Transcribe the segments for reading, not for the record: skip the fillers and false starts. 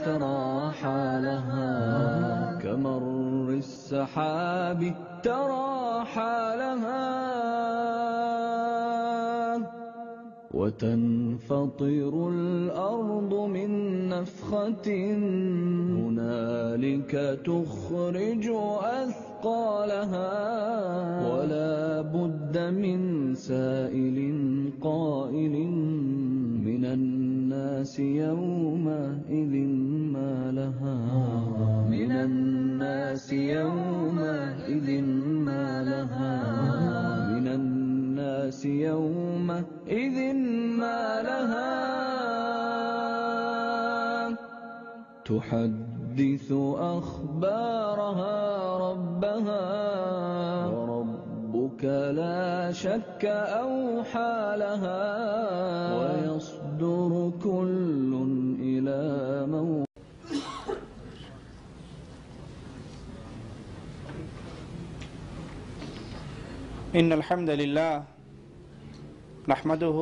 ترى حالها كمر السحاب ترى حالها وتنفطر الأرض من نفخة هنالك تخرج أثقالها ولا بد من سائل قائل من الناس يومئذ ما لها من الناس يومئذ ما لها من الناس يومئذ ما لها تحدث أخبارها ربها وربك لا شك أوحى لها ويصدر كل إلى موت. إن الحمد لله نحمده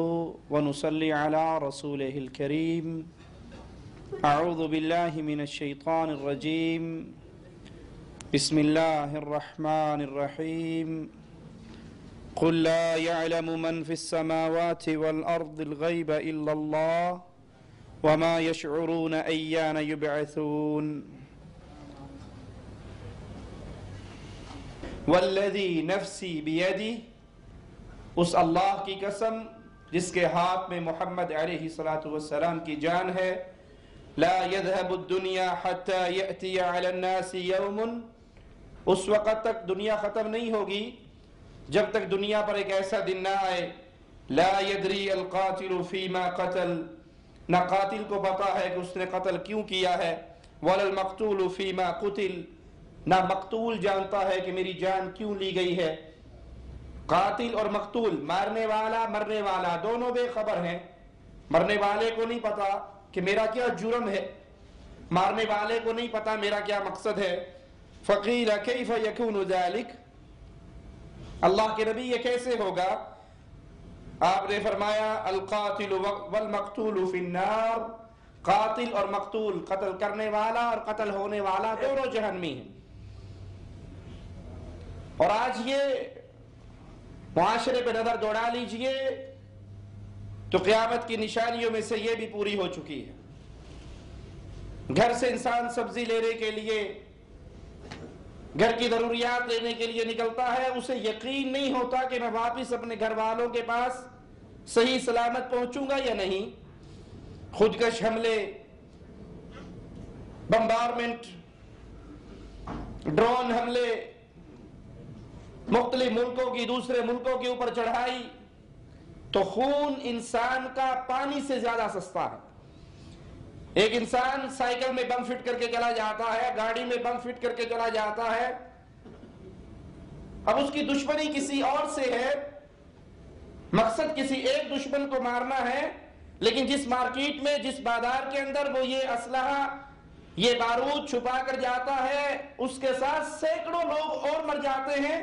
ونصلي على رسوله الكريم. أعوذ بالله من الشيطان الرجيم. بسم الله الرحمن الرحيم. قل لا يعلم من في السماوات والأرض الغيب إلا الله وما يشعرون أيان يبعثون. والذی نفسی بیدی، اس اللہ کی قسم جس کے ہاتھ میں محمد علیہ السلام کی جان ہے. لا يذهب الدنيا حتى يأتي على الناس يوم، اس وقت تک دنیا ختم نہیں ہوگی جب تک دنیا پر ایک ایسا دن نہ آئے. لا يدري القاتل فيما قتل، نہ قاتل کو پتا ہے کہ اس نے قتل کیوں کیا ہے. ولا المقتول فيما قتل، نہ مقتول جانتا ہے کہ میری جان کیوں لی گئی ہے. قاتل اور مقتول، مارنے والا مرنے والا، دونوں بے خبر ہیں. مرنے والے کو نہیں پتا کہ میرا کیا جرم ہے، مارنے والے کو نہیں پتا میرا کیا مقصد ہے. فقیل کیف یکون ذلک، اللہ کے نبی یہ کیسے ہوگا؟ آپ نے فرمایا القاتل والمقتول فی النار، قاتل اور مقتول، قتل کرنے والا اور قتل ہونے والا دونوں جہنمی ہیں. اور آج یہ معاشرے پہ نظر دوڑا لیجئے تو قیامت کی نشانیوں میں سے یہ بھی پوری ہو چکی ہے. گھر سے انسان سبزی لینے کے لیے، گھر کی ضروریات لینے کے لیے نکلتا ہے، اسے یقین نہیں ہوتا کہ میں واپس اپنے گھر والوں کے پاس صحیح سلامت پہنچوں گا یا نہیں. خودکش حملے، بمبارمنٹ، ڈرون حملے، مختلف ملکوں کی دوسرے ملکوں کے اوپر چڑھائی، تو خون انسان کا پانی سے زیادہ سستا ہے. ایک انسان سائیکل میں بم فٹ کر کے چلا جاتا ہے، گاڑی میں بم فٹ کر کے چلا جاتا ہے، اب اس کی دشمنی کسی اور سے ہے، مقصد کسی ایک دشمن کو مارنا ہے، لیکن جس مارکیٹ میں، جس بازار کے اندر وہ یہ اسلحہ، یہ بارود چھپا کر جاتا ہے، اس کے ساتھ سینکڑوں لوگ اور مر جاتے ہیں.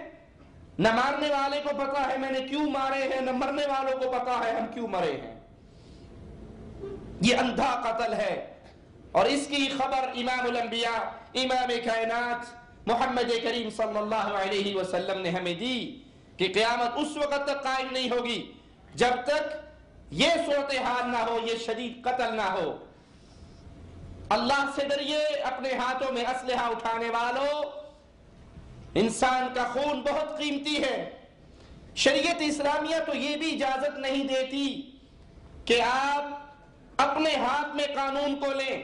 نہ مارنے والے کو پتا ہے میں نے کیوں مارے ہیں، نہ مرنے والوں کو پتا ہے ہم کیوں مرے ہیں. یہ اندھا قتل ہے. اور اس کی خبر امام الانبیاء، امام کائنات محمد کریم صلی اللہ علیہ وسلم نے ہمیں دی کہ قیامت اس وقت تک قائم نہیں ہوگی جب تک یہ صورتحال نہ ہو، یہ شدید قتل نہ ہو. اللہ سے ڈریے اپنے ہاتھوں میں اسلحہ اٹھانے والوں. انسان کا خون بہت قیمتی ہے. شریعت اسلامیہ تو یہ بھی اجازت نہیں دیتی کہ آپ اپنے ہاتھ میں قانون کو لیں.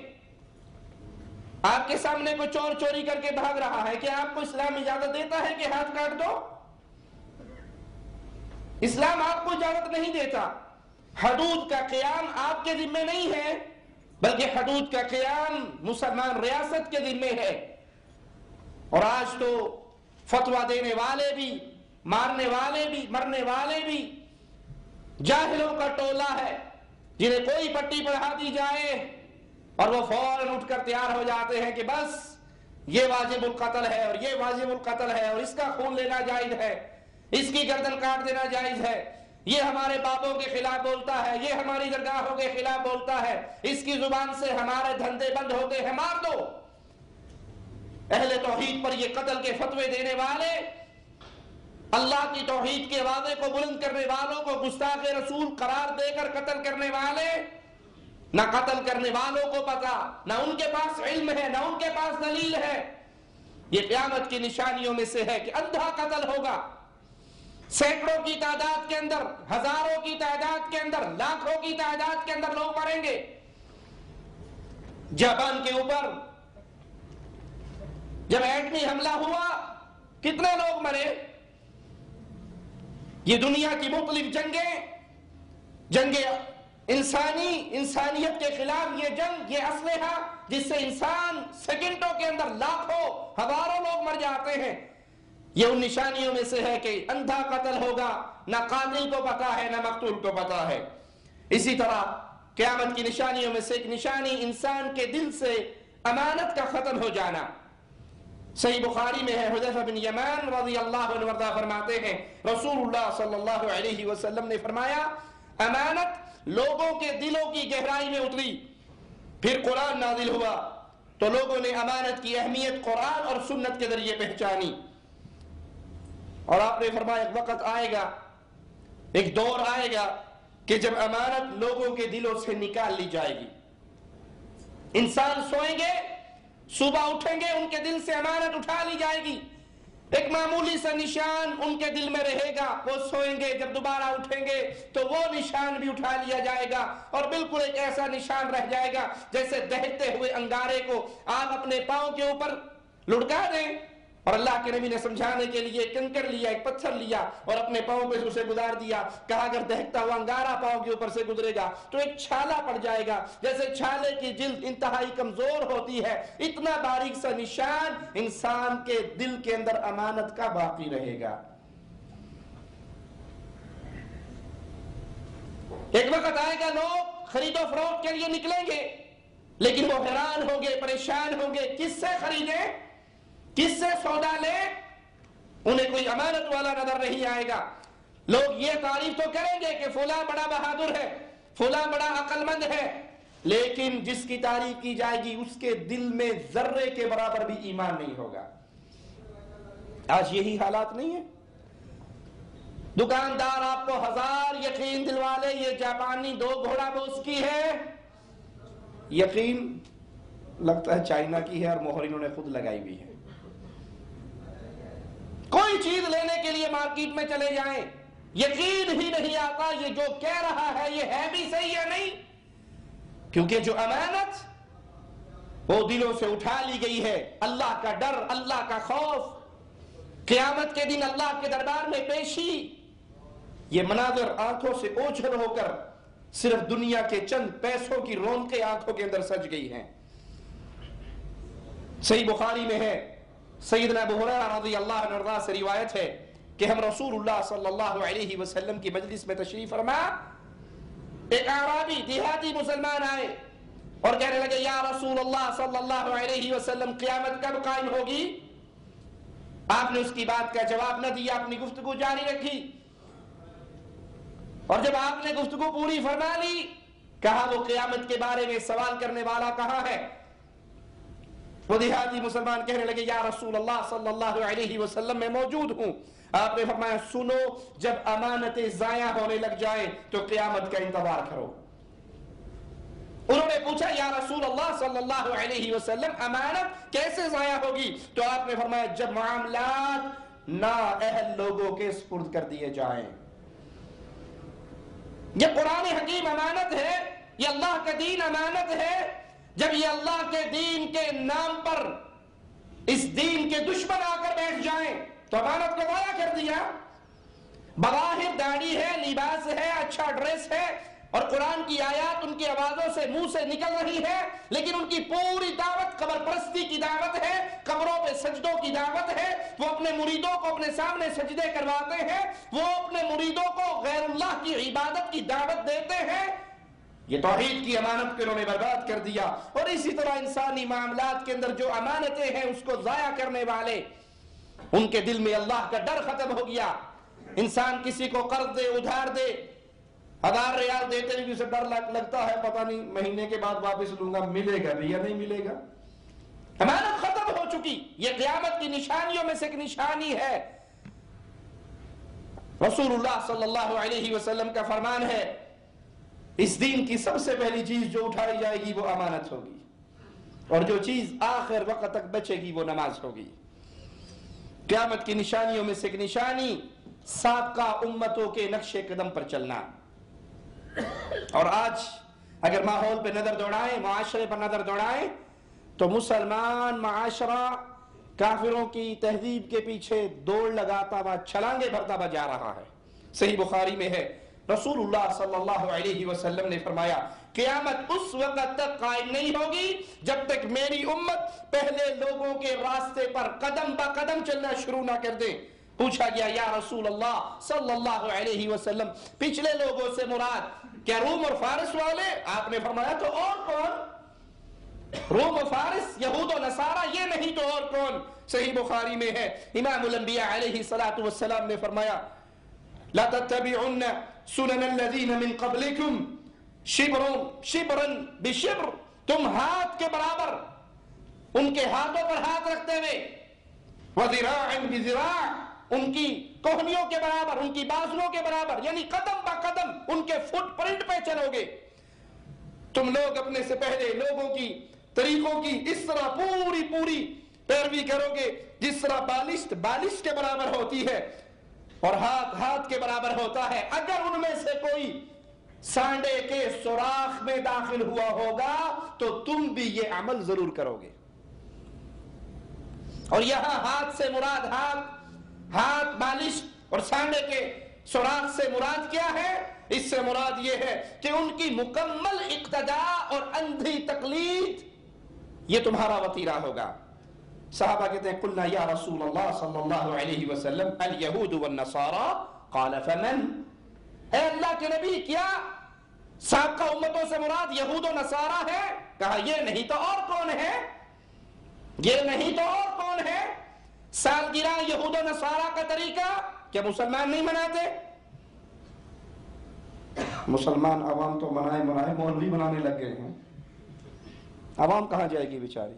آپ کے سامنے کوئی چور چوری کر کے بھاگ رہا ہے، کہ آپ کو اسلام اجازت دیتا ہے کہ ہاتھ کاٹ دو؟ اسلام آپ کو اجازت نہیں دیتا. حدود کا قیام آپ کے ذمہ نہیں ہے، بلکہ حدود کا قیام مسلمان ریاست کے ذمہ ہے. اور آج تو فتویٰ دینے والے بھی، مارنے والے بھی، مرنے والے بھی جاہلوں کا ٹولہ ہے، جنہیں کوئی پٹی پڑھا دی جائے اور وہ فوراً اٹھ کر تیار ہو جاتے ہیں کہ بس یہ واجب القتل ہے اور یہ واجب القتل ہے اور اس کا خون لینا جائز ہے، اس کی گردن کاٹ دینا جائز ہے. یہ ہمارے باپوں کے خلاف بولتا ہے، یہ ہماری درگاہوں کے خلاف بولتا ہے، اس کی زبان سے ہمارے دھندے بند ہوتے ہیں، مار دو۔ اہل توحید پر یہ قتل کے فتوے دینے والے، اللہ کی توحید کے وعدے کو بلند کرنے والوں کو گستاخ رسول قرار دے کر قتل کرنے والے، نہ قتل کرنے والوں کو پتا، نہ ان کے پاس علم ہے، نہ ان کے پاس دلیل ہے۔ یہ قیامت کی نشانیوں میں سے ہے کہ اندھا قتل ہوگا، سینکڑوں کی تعداد کے اندر، ہزاروں کی تعداد کے اندر، لاکھوں کی تعداد کے اندر لوگ مریں گے۔ جاپان کے اوپر جب ایٹمی حملہ ہوا کتنے لوگ مرے؟ یہ دنیا کی مختلف جنگ انسانیت کے خلاف یہ جنگ، یہ اسلحہ جس سے انسان سیکنڈوں کے اندر لاکھوں ہزاروں لوگ مر جاتے ہیں، یہ ان نشانیوں میں سے ہے کہ اندھا قتل ہوگا، نہ قاتل کو پتا ہے نہ مقتول کو پتا ہے۔ اسی طرح قیامت کی نشانیوں میں سے ایک نشانی انسان کے دل سے امانت کا ختم ہو جانا۔ صحیح بخاری میں ہے، حذیفہ بن یمان رضی اللہ عنہ وارضاہ فرماتے ہیں رسول اللہ صلی اللہ علیہ وسلم نے فرمایا امانت لوگوں کے دلوں کی گہرائی میں اتری، پھر قرآن نازل ہوا تو لوگوں نے امانت کی اہمیت قرآن اور سنت کے ذریعے پہچانی، اور آپ نے فرمایا ایک وقت آئے گا، ایک دور آئے گا کہ جب امانت لوگوں کے دلوں سے نکال لی جائے گی۔ انسان سوئیں گے، صبح اٹھیں گے، ان کے دل سے امانت اٹھا لی جائے گی، ایک معمولی سا نشان ان کے دل میں رہے گا، وہ سوئیں گے، جب دوبارہ اٹھیں گے تو وہ نشان بھی اٹھا لیا جائے گا، اور بالکل ایک ایسا نشان رہ جائے گا جیسے دہتے ہوئے انگارے کو آپ اپنے پاؤں کے اوپر لڑکا دیں، اور اللہ کے نبی نے سمجھانے کے لیے ایک کنکر لیا، ایک پتھر لیا اور اپنے پاؤں پہ اسے گزار دیا، کہا اگر دہتا ہوا انگارہ پاؤں کے اوپر سے گزرے گا تو ایک چھالا پڑ جائے گا، جیسے چھالے کی جلد انتہائی کمزور ہوتی ہے، اتنا باریک سا نشان انسان کے دل کے اندر امانت کا باقی رہے گا۔ ایک وقت آئے گا لوگ خرید و فروخت کے لیے نکلیں گے، لیکن وہ حیران ہوں گے، پریشان ہوں گے، کس سے خریدیں، کس سے سودا لیں، انہیں کوئی امانت والا نظر نہیں آئے گا۔ لوگ یہ تعریف تو کریں گے کہ فلاں بڑا بہادر ہے، فلاں بڑا عقل مند ہے، لیکن جس کی تعریف کی جائے گی اس کے دل میں ذرے کے برابر بھی ایمان نہیں ہوگا۔ آج یہی حالات نہیں ہے؟ دکاندار آپ کو 1000 یقین دلوالے یہ جاپانی 2 گھوڑا بوس کی ہے، یقین لگتا ہے چائنا کی ہے اور مہر انہوں نے خود لگائی بھی ہے۔ کوئی چیز لینے کے لیے مارکیٹ میں چلے جائیں، یقین ہی نہیں آتا یہ جو کہہ رہا ہے یہ ہے بھی صحیح یا نہیں، کیونکہ جو امانت وہ دلوں سے اٹھا لی گئی ہے، اللہ کا ڈر، اللہ کا خوف، قیامت کے دن اللہ کے دربار میں پیشی، یہ مناظر آنکھوں سے اوجھل ہو کر صرف دنیا کے چند پیسوں کی رونقیں آنکھوں کے اندر سج گئی ہیں۔ صحیح بخاری میں ہے، سیدنا ابو ہریرہ رضی اللہ عنہ سے روایت ہے کہ ہم رسول اللہ صلی اللہ علیہ وسلم کی مجلس میں تشریف فرما، ایک اعرابی دیہاتی مسلمان آئے اور کہنے لگے یا رسول اللہ صلی اللہ علیہ وسلم قیامت کب قائم ہوگی؟ آپ نے اس کی بات کا جواب نہ دیا، اپنی گفتگو جاری رکھی، اور جب آپ نے گفتگو پوری فرما لی کہا وہ قیامت کے بارے میں سوال کرنے والا کہاں ہے؟ وہ دیہاتی مسلمان کہنے لگے یا رسول اللہ صلی اللہ علیہ وسلم میں موجود ہوں۔ آپ نے فرمایا سنو، جب امانتیں ضائع ہونے لگ جائیں تو قیامت کا انتظار کرو۔ انہوں نے پوچھا یا رسول اللہ صلی اللہ علیہ وسلم امانت کیسے ضائع ہوگی؟ تو آپ نے فرمایا جب معاملات نااہل لوگوں کے سپرد کر دیے جائیں۔ یہ قرآن حکیم امانت ہے، یہ اللہ کا دین امانت ہے، جب یہ اللہ کے دین کے نام پر اس دین کے دشمن آ کر بیٹھ جائیں تو امانت کو ضائع کر دیا۔ بظاہر داڑھی ہے، لباس ہے، اچھا ڈریس ہے، اور قرآن کی آیات ان کی آوازوں سے منہ سے نکل رہی ہے، لیکن ان کی پوری دعوت قبر پرستی کی دعوت ہے، قبروں پہ سجدوں کی دعوت ہے، وہ اپنے مریدوں کو اپنے سامنے سجدے کرواتے ہیں، وہ اپنے مریدوں کو غیر اللہ کی عبادت کی دعوت دیتے ہیں۔ یہ توحید کی امانت کو انہوں نے برباد کر دیا۔ اور اسی طرح انسانی معاملات کے اندر جو امانتیں ہیں اس کو ضائع کرنے والے، ان کے دل میں اللہ کا ڈر ختم ہو گیا، انسان کسی کو قرض دے، ادھار دے، 1000 ریال دیتے ہوئے اسے ڈر لگتا ہے پتہ نہیں مہینے کے بعد واپس لوں گا، ملے گا بھی یا نہیں ملے گا. امانت ختم ہو چکی. یہ قیامت کی نشانیوں میں سے ایک نشانی ہے. رسول اللہ صلی اللہ علیہ وسلم کا فرمان ہے اس دین کی سب سے پہلی چیز جو اٹھائی جائے گی وہ امانت ہوگی، اور جو چیز آخر وقت تک بچے گی وہ نماز ہوگی. قیامت کی نشانیوں میں سے ایک نشانی سابقہ امتوں کے نقش قدم پر چلنا. اور آج اگر ماحول پہ نظر دوڑائیں، معاشرے پر نظر دوڑائیں، تو مسلمان معاشرہ کافروں کی تہذیب کے پیچھے دوڑ لگاتا ہوا، چھلانگے بھرتا ہوا جا رہا ہے. صحیح بخاری میں ہے، رسول اللہ صلی اللہ علیہ وسلم نے فرمایا قیامت اس وقت تک قائم نہیں ہوگی جب تک میری امت پہلے لوگوں کے راستے پر قدم با قدم چلنا شروع نہ کر دے. پوچھا گیا یا رسول اللہ صلی اللہ علیہ وسلم پچھلے لوگوں سے مراد کیا روم اور فارس والے؟ آپ نے فرمایا تو اور کون؟ روم و فارس، یہود و نصارہ، یہ نہیں تو اور کون؟ صحیح بخاری میں ہے امام الانبیاء علیہ السلام نے فرمایا لا تتبعن سنن الذین من قبلکم شبرا بشبر، تم ہاتھ کے برابر ان کے ہاتھوں پر ہاتھ رکھتے ہوئے، وذراعا بذراع، ان کی کوہنیوں کے برابر، ان کی بازوؤں کے برابر، یعنی قدم با قدم ان کے فٹ پرنٹ پہ چلو گے. تم لوگ اپنے سے پہلے لوگوں کی طریقوں کی اس طرح پوری پیروی کرو گے جس طرح بالشت کے برابر ہوتی ہے اور ہاتھ کے برابر ہوتا ہے. اگر ان میں سے کوئی سانڈے کے سوراخ میں داخل ہوا ہوگا تو تم بھی یہ عمل ضرور کرو گے. اور یہاں ہاتھ سے مراد ہاتھ بالش اور سانڈے کے سوراخ سے مراد کیا ہے؟ اس سے مراد یہ ہے کہ ان کی مکمل اقتداء اور اندھی تقلید یہ تمہارا وطیرہ ہوگا. صحابہ کہتے ہیں قلنا یا رسول اللہ صلی اللہ علیہ وسلم الیہود والنصارى قال فمن، اے اللہ کے نبی کیا سابقہ امتوں سے مراد یہود و نصارہ ہے؟ کہا یہ نہیں تو اور کون ہے، یہ نہیں تو اور کون ہے. سالگرہ یہود و نصارہ کا طریقہ کیا مسلمان نہیں مناتے؟ مسلمان عوام تو منائے مولوی بنانے لگ گئے ہیں. عوام کہاں جائے گی بیچاری؟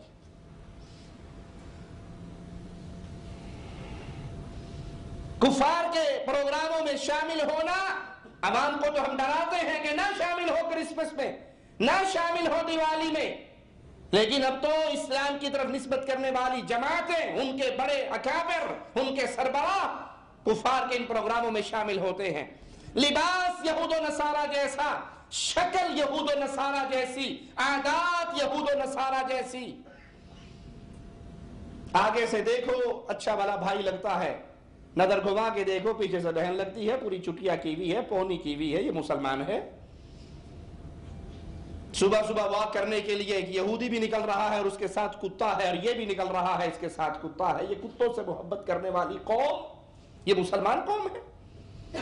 کفار کے پروگراموں میں شامل ہونا، عوام کو تو ہم ڈراتے ہیں کہ نہ شامل ہو کرسمس میں، نہ شامل ہو دیوالی میں، لیکن اب تو اسلام کی طرف نسبت کرنے والی جماعتیں، ان کے بڑے اکابر، ان کے سربراہ کفار کے ان پروگراموں میں شامل ہوتے ہیں. لباس یہود و نصارہ جیسا، شکل یہود و نصارہ جیسی، عادات یہود و نصارہ جیسی. آگے سے دیکھو اچھا بھلا بھائی لگتا ہے، نظر گھما کے دیکھو پیچھے سے بہن لگتی ہے، پوری چٹیا کی ہوئی ہے، پونی کی ہوئی ہے، یہ مسلمان ہے. صبح واک کرنے کے لیے ایک یہودی بھی نکل رہا ہے اور اس کے ساتھ کتا ہے، اور یہ بھی نکل رہا ہے اس کے ساتھ کتا ہے. یہ کتوں سے محبت کرنے والی قوم یہ مسلمان قوم ہے.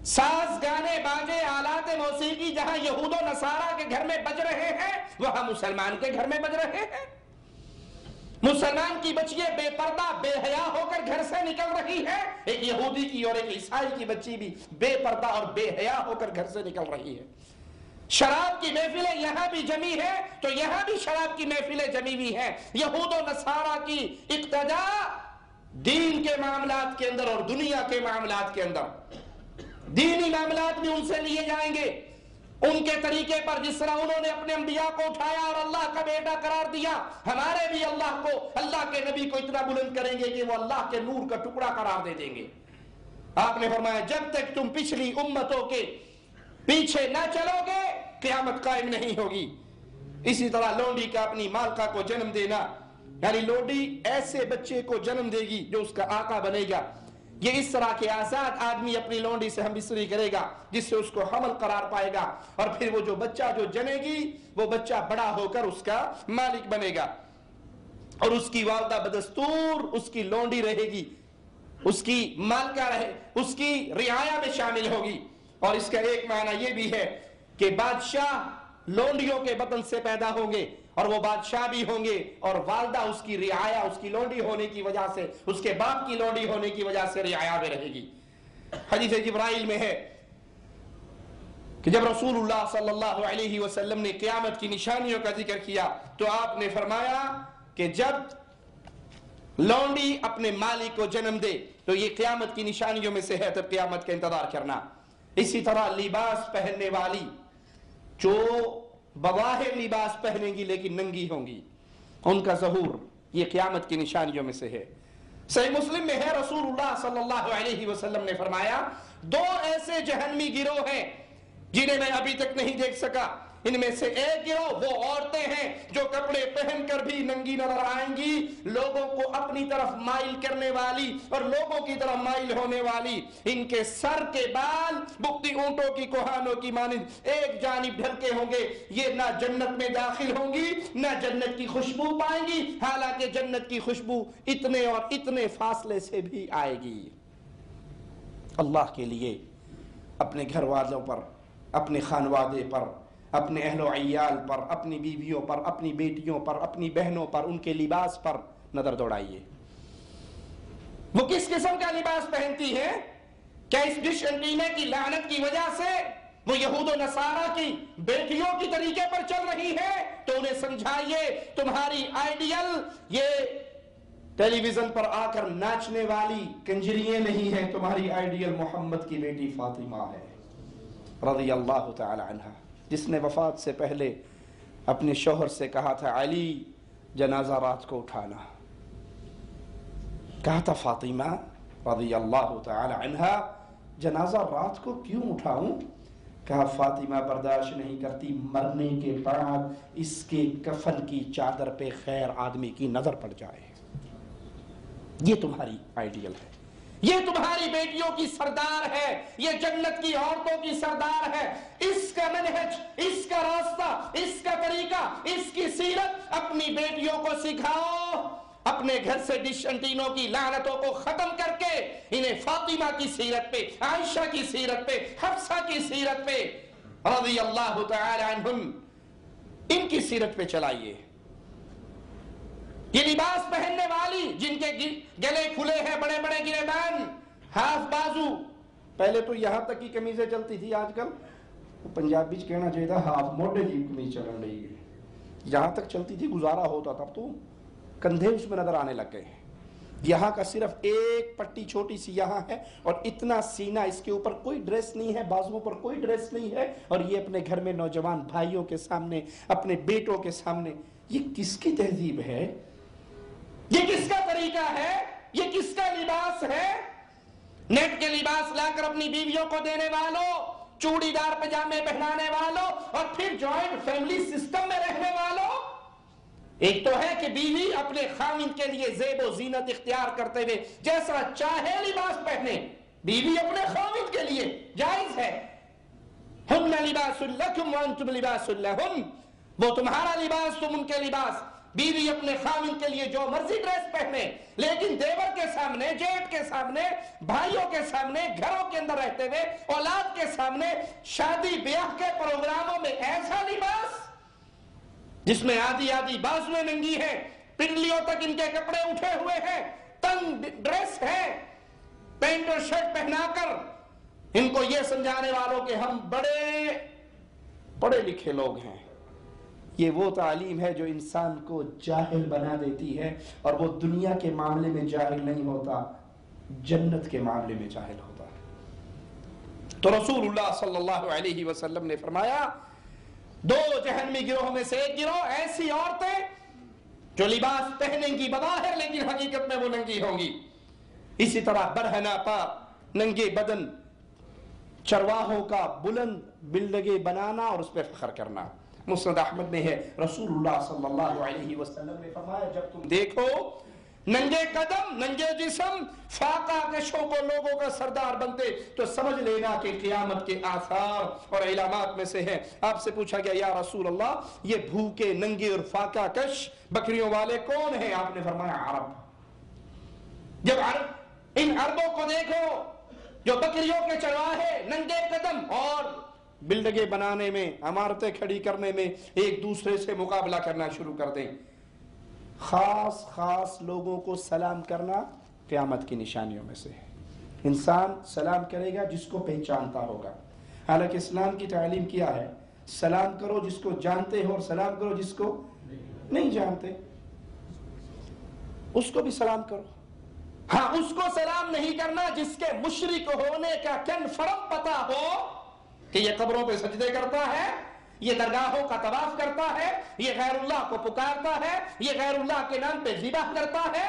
ساز، گانے، باجے، آلات موسیقی جہاں یہود و نصارہ کے گھر میں بج رہے ہیں وہاں مسلمان کے گھر میں بج رہے ہیں. مسلمان کی بچیاں بے پردہ بے حیا ہو کر گھر سے نکل رہی ہے، ایک یہودی کی اور ایک عیسائی کی بچی بھی بے پردہ اور بے حیا ہو کر گھر سے نکل رہی ہے. شراب کی محفلیں یہاں بھی جمی ہے تو یہاں بھی شراب کی محفلیں جمی ہوئی ہیں. یہود و نصارہ کی اقتداء دین کے معاملات کے اندر اور دنیا کے معاملات کے اندر. دینی معاملات بھی ان سے لیے جائیں گے ان کے طریقے پر، جس طرح انہوں نے اپنے انبیاء کو اٹھایا اور اللہ کا بیٹا قرار دیا، ہمارے بھی اللہ کے نبی کو اتنا بلند کریں گے کہ وہ اللہ کے نور کا ٹکڑا قرار دے دیں گے. آپ نے فرمایا جب تک تم پچھلی امتوں کے پیچھے نہ چلو گے قیامت قائم نہیں ہوگی. اسی طرح لونڈی کا اپنی مالکہ کو جنم دینا، یعنی لونڈی ایسے بچے کو جنم دے گی جو اس کا آقا بنے گا. یہ اس طرح کے آزاد آدمی اپنی لونڈی سے ہم بستری کرے گا جس سے اس کو حمل قرار پائے گا، اور پھر وہ جو بچہ جو جنے گی وہ بچہ بڑا ہو کر اس کا مالک بنے گا، اور اس کی والدہ بدستور اس کی لونڈی رہے گی، اس کی مالکہ رہے، اس کی رعایا میں شامل ہوگی. اور اس کا ایک معنی یہ بھی ہے کہ بادشاہ لونڈیوں کے بطن سے پیدا ہوں گے اور وہ بادشاہ بھی ہوں گے، اور والدہ اس کی رعایا اس کی لونڈی ہونے کی وجہ سے، اس کے باپ کی لونڈی ہونے کی وجہ سے رعایا میں رہے گی. حدیث جبرائیل میں ہے کہ جب رسول اللہ صلی اللہ علیہ وسلم نے قیامت کی نشانیوں کا ذکر کیا تو آپ نے فرمایا کہ جب لونڈی اپنے مالک کو جنم دے تو یہ قیامت کی نشانیوں میں سے ہے، تب قیامت کا انتظار کرنا۔ اسی طرح لباس پہننے والی جو بظاہر لباس پہنیں گی لیکن ننگی ہوں گی، ان کا ظہور یہ قیامت کی نشانیوں میں سے ہے۔ صحیح مسلم میں ہے، رسول اللہ صلی اللہ علیہ وسلم نے فرمایا 2 ایسے جہنمی گروہ ہیں جنہیں میں ابھی تک نہیں دیکھ سکا۔ ان میں سے ایک گروہ وہ عورتیں ہیں جو کپڑے پہن کر بھی ننگی نظر آئیں گی، لوگوں کو اپنی طرف مائل کرنے والی اور لوگوں کی طرف مائل ہونے والی۔ ان کے سر کے بال بکتی اونٹوں کی کوہانوں کی مانند ایک جانب ڈھلکے ہوں گے۔ یہ نہ جنت میں داخل ہوں گی نہ جنت کی خوشبو پائیں گی، حالانکہ جنت کی خوشبو اتنے اور اتنے فاصلے سے بھی آئے گی۔ اللہ کے لیے اپنے گھر والوں پر، اپنے خانوادے پر، اپنے اہل و عیال پر، اپنی بیویوں پر، اپنی بیٹیوں پر، اپنی بہنوں پر، ان کے لباس پر نظر دوڑائیے۔ وہ کس قسم کا لباس پہنتی ہیں؟ کیا اس ڈش انٹینا کی لعنت کی وجہ سے وہ یہود و نصارہ کی بیٹیوں کی طریقے پر چل رہی ہے؟ تو انہیں سمجھائیے تمہاری آئیڈیل یہ ٹیلی ویژن پر آ کر ناچنے والی کنجریاں نہیں ہیں، تمہاری آئیڈیل محمد کی بیٹی فاطمہ ہے رضی اللہ تعالی عنہ، جس نے وفات سے پہلے اپنے شوہر سے کہا تھا علی جنازہ رات کو اٹھانا، کہا تھا فاطمہ رضی اللہ تعالی عنہ جنازہ رات کو کیوں اٹھاؤں؟ کہا فاطمہ برداشت نہیں کرتی مرنے کے بعد اس کے کفن کی چادر پہ خیر آدمی کی نظر پڑ جائے۔ یہ تمہاری آئیڈیل ہے، یہ تمہاری بیٹیوں کی سردار ہے، یہ جنت کی عورتوں کی سردار ہے۔ اس کا منہج، اس کا راستہ، اس کا طریقہ، اس کی سیرت اپنی بیٹیوں کو سکھاؤ۔ اپنے گھر سے ڈش انٹینوں کی لعنتوں کو ختم کر کے انہیں فاطمہ کی سیرت پہ، عائشہ کی سیرت پہ، حفصہ کی سیرت پہ رضی اللہ تعالی عنہم، ان کی سیرت پہ چلائیے۔ یہ لباس پہننے والی جن کے گلے کھلے ہیں، بڑے بڑے گریبان، ہاف بازو، پہلے تو یہاں تک کی قمیضیں چلتی تھی، آج کل پنجابی کہنا چاہیے تھا ہاف موڈے کی قمیض چلن رہی ہے، یہاں تک چلتی تھی، گزارا ہوتا تھا، تو کندھے اس میں نظر آنے لگ گئے ہیں۔ یہاں کا صرف ایک پٹی چھوٹی سی یہاں ہے اور اتنا سینہ، اس کے اوپر کوئی ڈریس نہیں ہے، بازوؤں پر کوئی ڈریس نہیں ہے، اور یہ اپنے گھر میں نوجوان بھائیوں کے سامنے، اپنے بیٹوں کے سامنے، یہ کس کی تہذیب ہے؟ یہ کس کا طریقہ ہے؟ یہ کس کا لباس ہے؟ نیٹ کے لباس لا کر اپنی بیویوں کو دینے والوں، چوڑی دار پجامے پہنانے والوں، اور پھر جوائنٹ فیملی سسٹم میں رہنے والوں۔ ایک تو ہے کہ بیوی اپنے خاوند کے لیے زیب و زینت اختیار کرتے ہوئے جیسا چاہے لباس پہنے، بیوی اپنے خاوند کے لیے جائز ہے۔ ہن لباس لکم وانتم لباس لہن، وہ تمہارا لباس، تم ان کے لباس۔ بیوی اپنے خاوند کے لیے جو مرضی ڈریس پہنے، لیکن دیور کے سامنے، جیٹ کے سامنے، بھائیوں کے سامنے، گھروں کے اندر رہتے ہوئے، اولاد کے سامنے، شادی بیاہ کے پروگراموں میں ایسا لباس جس میں آدھی آدھی بازویں ننگی ہیں، پنڈلیوں تک ان کے کپڑے اٹھے ہوئے ہیں، تنگ ڈریس ہے، پینٹ اور شرٹ پہنا کر ان کو یہ سمجھانے والوں کہ ہم بڑے پڑھے لکھے لوگ ہیں۔ یہ وہ تعلیم ہے جو انسان کو جاہل بنا دیتی ہے، اور وہ دنیا کے معاملے میں جاہل نہیں ہوتا، جنت کے معاملے میں جاہل ہوتا۔ تو رسول اللہ صلی اللہ علیہ وسلم نے فرمایا 2 جہنمی گروہوں میں سے ایک گروہ ایسی عورتیں جو لباس پہنیں گی بظاہر لیکن حقیقت میں وہ ننگی ہوں گی۔ اسی طرح برہنہ پا، ننگے بدن، چرواہوں کا بلند بلڈنگیں بنانا اور اس پہ فخر کرنا۔ مسند احمد میں ہے، رسول اللہ صلی اللہ علیہ وسلم نے فرمایا جب تم دیکھو ننگے قدم، ننگے جسم، فاقہ کشوں کو لوگوں کا سردار بنتے، تو سمجھ لینا کہ قیامت کے آثار اور علامات میں سے ہے۔ آپ سے پوچھا گیا یا رسول اللہ یہ بھوکے ننگے اور فاقہ کش بکریوں والے کون ہیں؟ آپ نے فرمایا عرب۔ جب عرب، ان عربوں کو دیکھو جو بکریوں کے چرواہے، ننگے قدم اور بلڈنگیں بنانے میں، عمارتیں کھڑی کرنے میں ایک دوسرے سے مقابلہ کرنا شروع کر دیں۔ خاص لوگوں کو سلام کرنا قیامت کی نشانیوں میں سے ہے۔ انسان سلام کرے گا جس کو پہچانتا ہوگا. حالانکہ اسلام کی تعلیم کیا ہے؟ سلام کرو جس کو جانتے ہو اور سلام کرو جس کو نہیں جانتے. اس کو بھی سلام کرو. ہاں اس کو سلام نہیں کرنا جس کے مشرک ہونے کا کنفرم پتا ہو کہ یہ قبروں پہ سجدے کرتا ہے، یہ درگاہوں کا طواف کرتا ہے، یہ غیر اللہ کو پکارتا ہے، یہ غیر اللہ کے نام پہ ذبح کرتا ہے.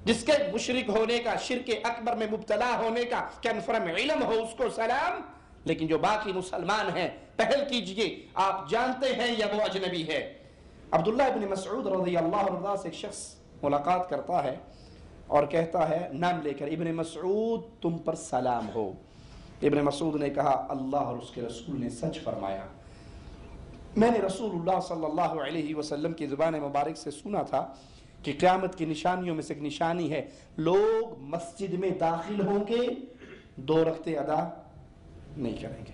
جس کے مشرک ہونے کا، شرک اکبر میں مبتلا ہونے کا کنفرم علم ہو، اس کو سلام. لیکن جو باقی مسلمان ہیں، پہل کیجئے آپ جانتے ہیں یا وہ اجنبی ہے. عبداللہ ابن مسعود رضی اللہ عنہ سے ایک شخص ملاقات کرتا ہے اور کہتا ہے نام لے کر، ابن مسعود تم پر سلام ہو. ابن مسعود نے کہا اللہ اور اس کے رسول نے سچ فرمایا. میں نے رسول اللہ صلی اللہ علیہ وسلم کی زبان مبارک سے سنا تھا کہ قیامت کی نشانیوں میں سے ایک نشانی ہے، لوگ مسجد میں داخل ہوں گے 2 رکعتیں ادا نہیں کریں گے.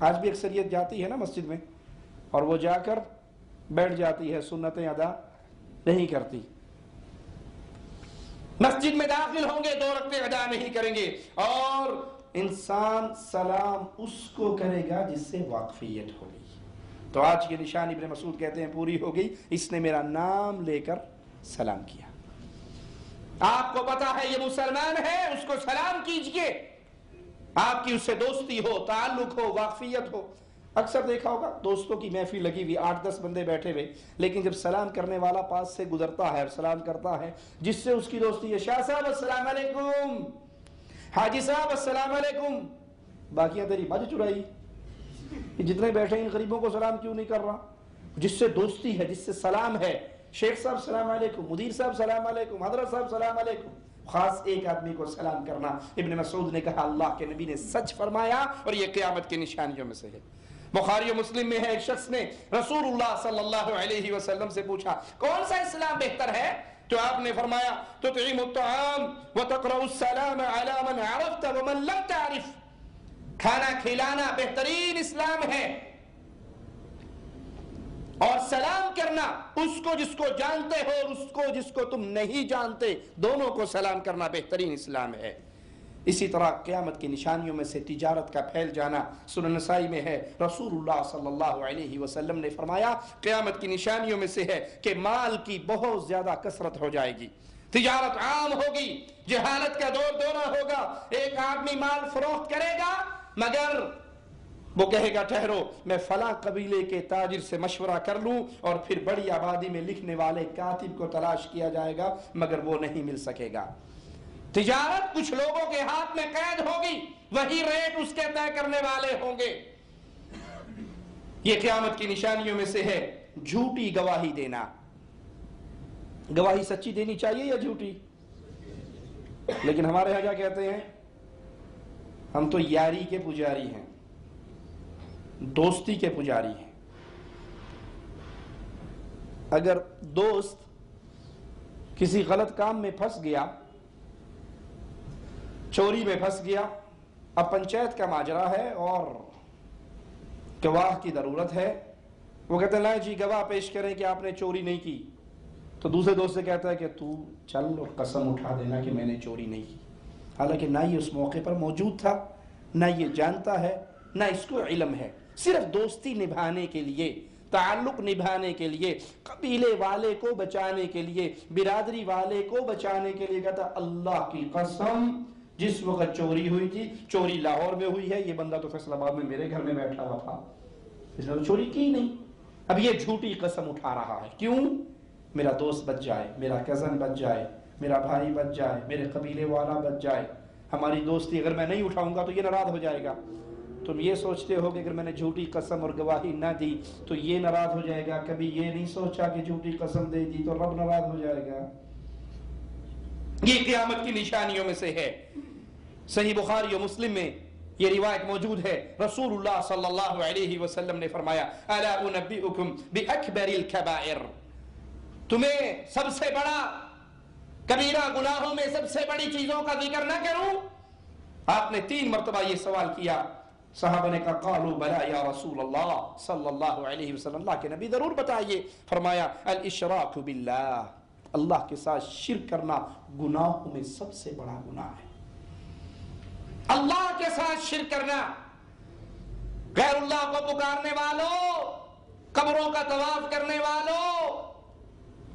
آج بھی اکثریت جاتی ہے نا مسجد میں اور وہ جا کر بیٹھ جاتی ہے، سنتیں ادا نہیں کرتی. مسجد میں داخل ہوں گے 2 رکعتیں ادا نہیں کریں گے. اور انسان سلام اس کو کرے گا جس سے واقفیت ہوگی. تو آج کی نشانی ابن مسعود کہتے ہیں پوری ہو گئی، اس نے میرا نام لے کر سلام کیا. آپ کو پتا ہے یہ مسلمان ہے، اس کو سلام کیجئے. آپ کی اس سے دوستی ہو، تعلق ہو، واقفیت ہو. اکثر دیکھا ہوگا دوستوں کی محفل لگی ہوئی، 8-10 بندے بیٹھے ہوئے، لیکن جب سلام کرنے والا پاس سے گزرتا ہے اور سلام کرتا ہے جس سے اس کی دوستی ہے، شاہ صاحب السلام علیکم، حاجی صاحب السلام علیکم، باقیاں تیری بج چرائی، جتنے بیٹھے ان غریبوں کو سلام کیوں نہیں کر رہا؟ جس سے دوستی ہے، جس سے سلام ہے، شیخ صاحب سلام علیکم، مدیر صاحب سلام علیکم، حضرت صاحب سلام علیکم، خاص ایک آدمی کو سلام کرنا. ابن مسعود نے کہا اللہ کے نبی نے سچ فرمایا اور یہ قیامت کی نشانیوں میں سے ہے. بخاری و مسلم میں ہے، ایک شخص نے رسول اللہ صلی اللہ علیہ وسلم سے پوچھا کون سا اسلام بہتر ہے؟ تو آپ نے فرمایا تطعم الطعام وتقرأ السلام على من عرفت ومن لم تعرف. کھانا کھلانا بہترین اسلام ہے، اور سلام کرنا اس کو جس کو جانتے ہو اور اس کو جس کو تم نہیں جانتے، دونوں کو سلام کرنا بہترین اسلام ہے. اسی طرح قیامت کی نشانیوں میں سے تجارت کا پھیل جانا. سنن نسائی میں ہے رسول اللہ صلی اللہ علیہ وسلم نے فرمایا قیامت کی نشانیوں میں سے ہے کہ مال کی بہت زیادہ کثرت ہو جائے گی، تجارت عام ہوگی، جہالت کا دور دورہ ہوگا. ایک آدمی مال فروخت کرے گا مگر وہ کہے گا ٹھہرو میں فلاں قبیلے کے تاجر سے مشورہ کر لوں، اور پھر بڑی آبادی میں لکھنے والے کاتب کو تلاش کیا جائے گا مگر وہ نہیں مل سکے گا. تجارت کچھ لوگوں کے ہاتھ میں قید ہوگی، وہی ریٹ اس کے طے کرنے والے ہوں گے. یہ قیامت کی نشانیوں میں سے ہے جھوٹی گواہی دینا. گواہی سچی دینی چاہیے یا جھوٹی؟ لیکن ہمارے یہاں کیا کہتے ہیں، ہم تو یاری کے پجاری ہیں، دوستی کے پجاری ہیں. اگر دوست کسی غلط کام میں پھنس گیا، چوری میں پھنس گیا، اب پنچایت کا ماجرا ہے اور گواہ کی ضرورت ہے، وہ کہتے ہیں لائیں جی گواہ پیش کریں کہ آپ نے چوری نہیں کی. تو دوسرے دوست سے کہتا ہے کہ تو چل اور قسم اٹھا دینا کہ میں نے چوری نہیں کی. حالانکہ نہ یہ اس موقع پر موجود تھا، نہ یہ جانتا ہے، نہ اس کو علم ہے. صرف دوستی نبھانے کے لیے، تعلق نبھانے کے لیے، قبیلے والے کو بچانے کے لیے، برادری والے کو بچانے کے لیے کہتا اللہ کی قسم جس وقت چوری ہوئی تھی، چوری لاہور میں ہوئی ہے، یہ بندہ تو فیصل آباد میں میرے گھر میں بیٹھا ہوا تھا، اس نے تو چوری کی نہیں. اب یہ جھوٹی قسم اٹھا رہا ہے. کیوں؟ میرا دوست بچ جائے، میرا کزن بچ جائے، میرا بھائی بچ جائے، میرے قبیلے والا بچ جائے. ہماری دوستی اگر میں نہیں اٹھاؤں گا تو یہ ناراض ہو جائے گا. تم یہ سوچتے ہو کہ اگر میں نے جھوٹی قسم اور گواہی نہ دی تو یہ ناراض ہو جائے گا. کبھی یہ نہیں سوچا کہ جھوٹی قسم دے دی تو رب ناراض ہو جائے گا. یہ قیامت کی نشانیوں میں سے ہے. صحیح بخاری و مسلم میں یہ روایت موجود ہے. رسول اللہ صلی اللہ علیہ وسلم نے فرمایا الا انبئکم باکبر الکبائر، تمہیں سب سے بڑا کبیرہ گناہوں میں سب سے بڑی چیزوں کا ذکر نہ کروں؟ آپ نے 3 مرتبہ یہ سوال کیا. صحابہ نے کہا قالوا بلا یا رسول اللہ صلی اللہ علیہ وسلم، اللہ کے نبی ضرور بتائیے. فرمایا الاشراک باللہ، اللہ کے ساتھ شرک کرنا گناہوں میں سب سے بڑا گناہ ہے. اللہ کے ساتھ شرک کرنا، غیر اللہ کو پکارنے والوں، قبروں کا طواف کرنے والوں،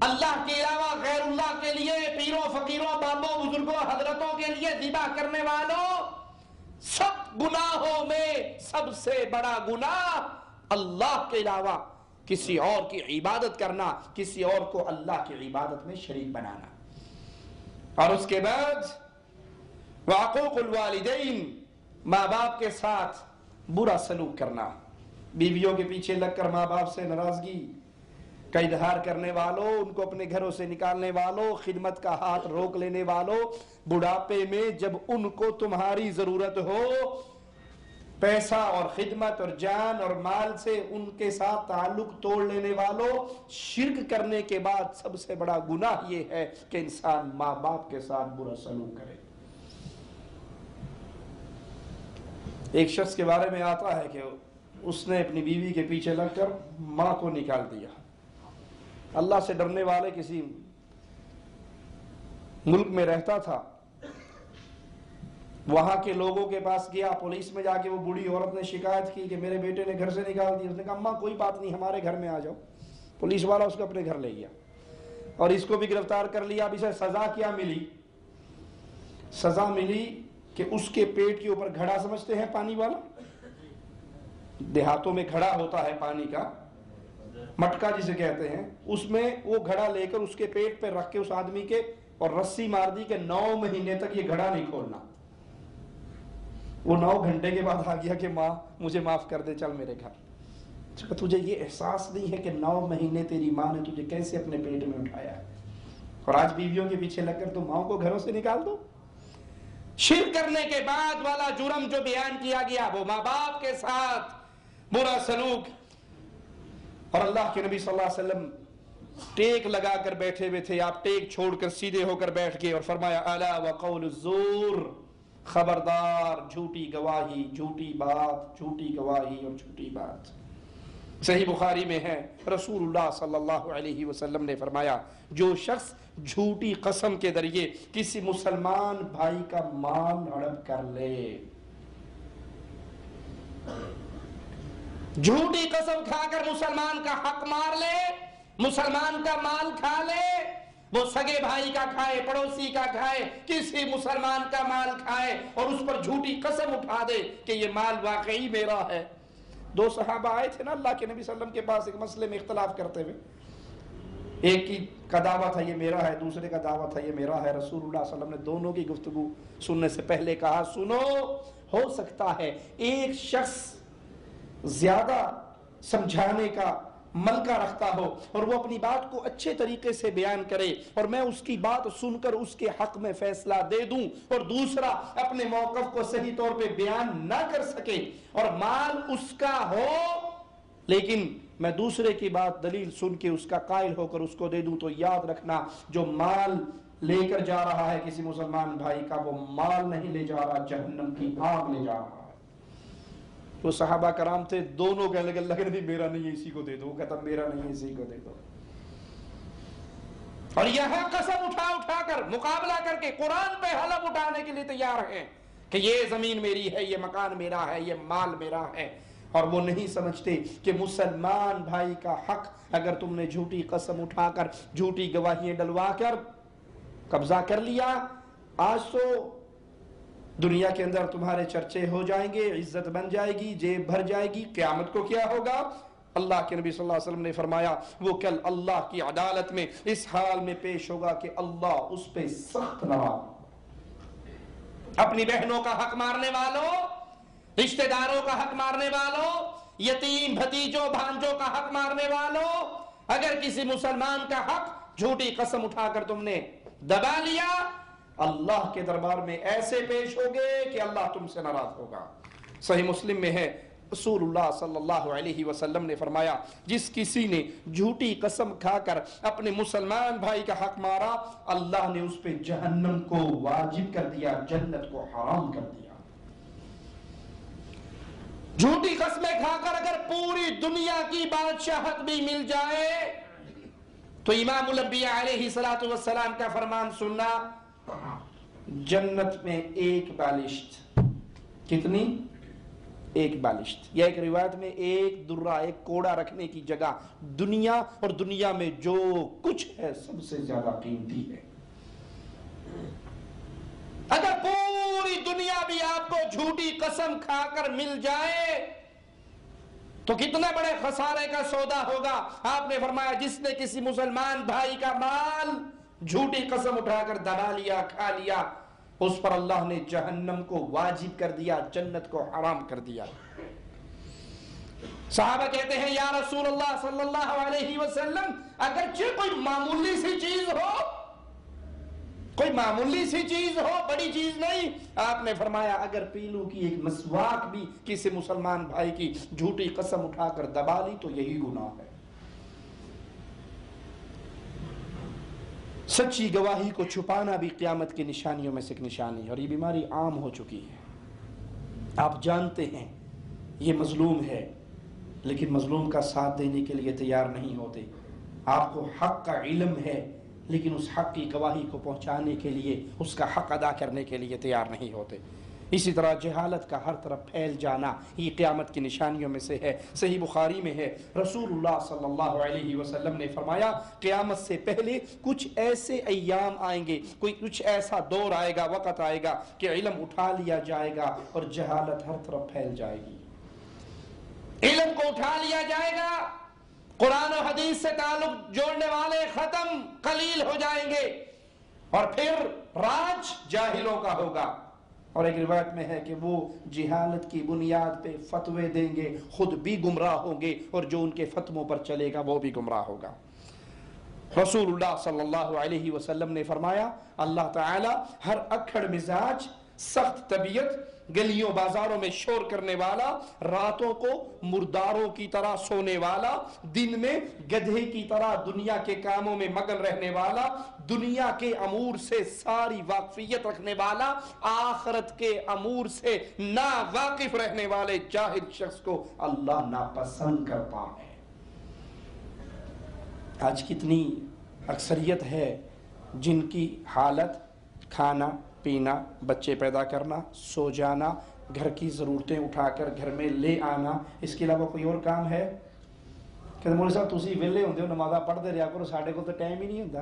اللہ کے علاوہ غیر اللہ کے لیے پیروں فقیروں بابوں بزرگوں حضرتوں کے لیے ذبح کرنے والوں، سب گناہوں میں سب سے بڑا گناہ اللہ کے علاوہ کسی اور کی عبادت کرنا، کسی اور کو اللہ کی عبادت میں شریک بنانا۔ اور اس کے بعد وعقوق الوالدین، ماں باپ کے ساتھ برا سلوک کرنا، بیویوں کے پیچھے لگ کر ماں باپ سے ناراضگی کا اظہار کرنے والوں، ان کو اپنے گھروں سے نکالنے والوں، خدمت کا ہاتھ روک لینے والوں، بڑھاپے میں جب ان کو تمہاری ضرورت ہو پیسہ اور خدمت اور جان اور مال سے ان کے ساتھ تعلق توڑ لینے والوں، شرک کرنے کے بعد سب سے بڑا گناہ یہ ہے کہ انسان ماں باپ کے ساتھ برا سلوک کرے۔ ایک شخص کے بارے میں آتا ہے کہ اس نے اپنی بیوی کے پیچھے لگ کر ماں کو نکال دیا۔ اللہ سے ڈرنے والے کسی ملک میں رہتا تھا، وہاں کے لوگوں کے پاس گیا، پولیس میں جا کے وہ بوڑھی عورت نے شکایت کی کہ میرے بیٹے نے گھر سے نکال دیا۔ اس نے کہا اماں کوئی بات نہیں، ہمارے گھر میں آ جاؤ۔ پولیس والا اس کو اپنے گھر لے گیا اور اس کو بھی گرفتار کر لیا۔ اب اسے سزا کیا ملی؟ سزا ملی کہ اس کے پیٹ کے اوپر گھڑا، سمجھتے ہیں پانی والا، دیہاتوں میں گھڑا ہوتا ہے پانی کا، مٹکا جسے کہتے ہیں، اس میں وہ گھڑا لے کر اس کے پیٹ پہ رکھ کے اس آدمی کے اور رسی مار دی کہ 9 مہینے تک یہ گھڑا نہیں کھولنا۔ وہ 9 گھنٹے کے بعد آ گیا کہ ماں مجھے معاف کر دے، چل میرے گھر۔ تجھے یہ احساس نہیں ہے کہ 9 مہینے تیری ماں نے تجھے کیسے اپنے پیٹ میں اٹھایا ہے، اور آج بیویوں کے پیچھے لگ کر تم ماں کو گھروں سے نکال دو۔ شرک کرنے کے بعد والا جرم جو بیان کیا گیا وہ ماں باپ کے ساتھ برا سلوک۔ اور اللہ کے نبی صلی اللہ علیہ وسلم ٹیک لگا کر بیٹھے ہوئے تھے، آپ ٹیک چھوڑ کر سیدھے ہو کر بیٹھ گئے اور فرمایا الا وقول الزور، خبردار جھوٹی گواہی، جھوٹی بات، جھوٹی گواہی اور جھوٹی بات۔ صحیح بخاری میں ہے، رسول اللہ صلی اللہ علیہ وسلم نے فرمایا جو شخص جھوٹی قسم کے ذریعے کسی مسلمان بھائی کا مال ہڑپ کر لے، جھوٹی قسم کھا کر مسلمان کا حق مار لے، مسلمان کا مال کھا لے، وہ سگے بھائی کا کھائے، پڑوسی کا کھائے، کسی مسلمان کا مال کھائے اور اس پر جھوٹی قسم اٹھا دے کہ یہ مال واقعی میرا ہے۔ 2 صحابہ آئے تھے نا اللہ کے نبی صلی اللہ علیہ وسلم کے پاس ایک مسئلے میں اختلاف کرتے ہوئے، ایک کی کا دعویٰ تھا یہ میرا ہے، دوسرے کا دعویٰ تھا یہ میرا ہے۔ رسول اللہ صلی اللہ علیہ وسلم نے دونوں کی گفتگو سننے سے پہلے کہا سنو، ہو سکتا ہے ایک شخص زیادہ سمجھانے کا ملکہ رکھتا ہو اور وہ اپنی بات کو اچھے طریقے سے بیان کرے اور میں اس کی بات سن کر اس کے حق میں فیصلہ دے دوں، اور دوسرا اپنے موقف کو صحیح طور پہ بیان نہ کر سکے اور مال اس کا ہو لیکن میں دوسرے کی بات دلیل سن کے اس کا قائل ہو کر اس کو دے دوں، تو یاد رکھنا جو مال لے کر جا رہا ہے کسی مسلمان بھائی کا، وہ مال نہیں لے جا رہا، جہنم کی آگ لے جا رہا ہے۔ وہ صحابہ کرام تھے، دونوں کہنے لگے اللہ کے نبی میرا نہیں ہے اسی کو دے دو، وہ کہتا میرا نہیں ہے اسی کو دے دو۔ اور یہاں قسم اٹھا اٹھا کر مقابلہ کر کے قرآن پہ حلف اٹھانے کے لیے تیار ہیں کہ یہ زمین میری ہے، یہ مکان میرا ہے، یہ مال میرا ہے، اور وہ نہیں سمجھتے کہ مسلمان بھائی کا حق اگر تم نے جھوٹی قسم اٹھا کر جھوٹی گواہیاں ڈلوا کر قبضہ کر لیا، آج تو دنیا کے اندر تمہارے چرچے ہو جائیں گے، عزت بن جائے گی، جیب بھر جائے گی، قیامت کو کیا ہوگا؟ اللہ کے نبی صلی اللہ علیہ وسلم نے فرمایا وہ کل اللہ کی عدالت میں اس حال میں پیش ہوگا کہ اللہ اس پہ سخت ناراض۔ اپنی بہنوں کا حق مارنے والوں، رشتہ داروں کا حق مارنے والوں، یتیم بھتیجوں بھانجوں کا حق مارنے والوں، اگر کسی مسلمان کا حق جھوٹی قسم اٹھا کر تم نے دبا لیا، اللہ کے دربار میں ایسے پیش ہوگے کہ اللہ تم سے ناراض ہوگا۔ صحیح مسلم میں ہے، رسول اللہ صلی اللہ علیہ وسلم نے فرمایا جس کسی نے جھوٹی قسم کھا کر اپنے مسلمان بھائی کا حق مارا، اللہ نے اس پہ جہنم کو واجب کر دیا، جنت کو حرام کر دیا۔ جھوٹی قسمیں کھا کر اگر پوری دنیا کی بادشاہت بھی مل جائے تو امام الانبیاء علیہ السلام کا فرمان سننا، جنت میں ایک بالشت کتنی؟ ایک بالشت، یا ایک روایت میں ایک درہ، ایک کوڑا رکھنے کی جگہ دنیا اور دنیا میں جو کچھ ہے سب سے زیادہ قیمتی ہے۔ اگر پوری دنیا بھی آپ کو جھوٹی قسم کھا کر مل جائے تو کتنے بڑے خسارے کا سودا ہوگا۔ آپ نے فرمایا جس نے کسی مسلمان بھائی کا مال جھوٹی قسم اٹھا کر دبا لیا، کھا لیا، اس پر اللہ نے جہنم کو واجب کر دیا، جنت کو حرام کر دیا۔ صحابہ کہتے ہیں یا رسول اللہ صلی اللہ علیہ وسلم اگرچہ کوئی معمولی سی چیز ہو، کوئی معمولی سی چیز ہو، بڑی چیز نہیں، آپ نے فرمایا اگر پیلو کی ایک مسواک بھی کسی مسلمان بھائی کی جھوٹی قسم اٹھا کر دبا لی تو یہی گناہ ہے۔ سچی گواہی کو چھپانا بھی قیامت کی نشانیوں میں سے ایک نشانی ہے، اور یہ بیماری عام ہو چکی ہے۔ آپ جانتے ہیں یہ مظلوم ہے لیکن مظلوم کا ساتھ دینے کے لیے تیار نہیں ہوتے۔ آپ کو حق کا علم ہے لیکن اس حق کی گواہی کو پہنچانے کے لیے، اس کا حق ادا کرنے کے لیے تیار نہیں ہوتے۔ اسی طرح جہالت کا ہر طرف پھیل جانا یہ قیامت کی نشانیوں میں سے ہے۔ صحیح بخاری میں ہے، رسول اللہ صلی اللہ علیہ وسلم نے فرمایا قیامت سے پہلے کچھ ایسے ایام آئیں گے، کچھ ایسا دور آئے گا، وقت آئے گا کہ علم اٹھا لیا جائے گا اور جہالت ہر طرف پھیل جائے گی۔ علم کو اٹھا لیا جائے گا، قرآن و حدیث سے تعلق جوڑنے والے ختم، قلیل ہو جائیں گے، اور پھر راج جاہلوں کا ہوگا۔ اور ایک روایت میں ہے کہ وہ جہالت کی بنیاد پہ فتوے دیں گے، خود بھی گمراہ ہوں گے اور جو ان کے فتووں پر چلے گا وہ بھی گمراہ ہوگا۔ رسول اللہ صلی اللہ علیہ وسلم نے فرمایا اللہ تعالی ہر اکھڑ مزاج، سخت طبیعت، گلیوں بازاروں میں شور کرنے والا، راتوں کو مرداروں کی طرح سونے والا، دن میں گدھے کی طرح دنیا کے کاموں میں مگن رہنے والا، دنیا کے امور سے ساری واقفیت رکھنے والا، آخرت کے امور سے نا واقف رہنے والے جاہل شخص کو اللہ ناپسند کرتا ہے۔ آج کتنی اکثریت ہے جن کی حالت کھانا پینا، بچے پیدا کرنا، سو جانا، گھر کی ضرورتیں اٹھا کر گھر میں لے آنا، اس کے علاوہ کوئی اور کام ہے؟ کہ مولوی صاحب تسی ویلے ہوندے ہو نمازاں پڑھتے رہا کرو، ساڈے کو تو ٹائم ہی نہیں ہوندا۔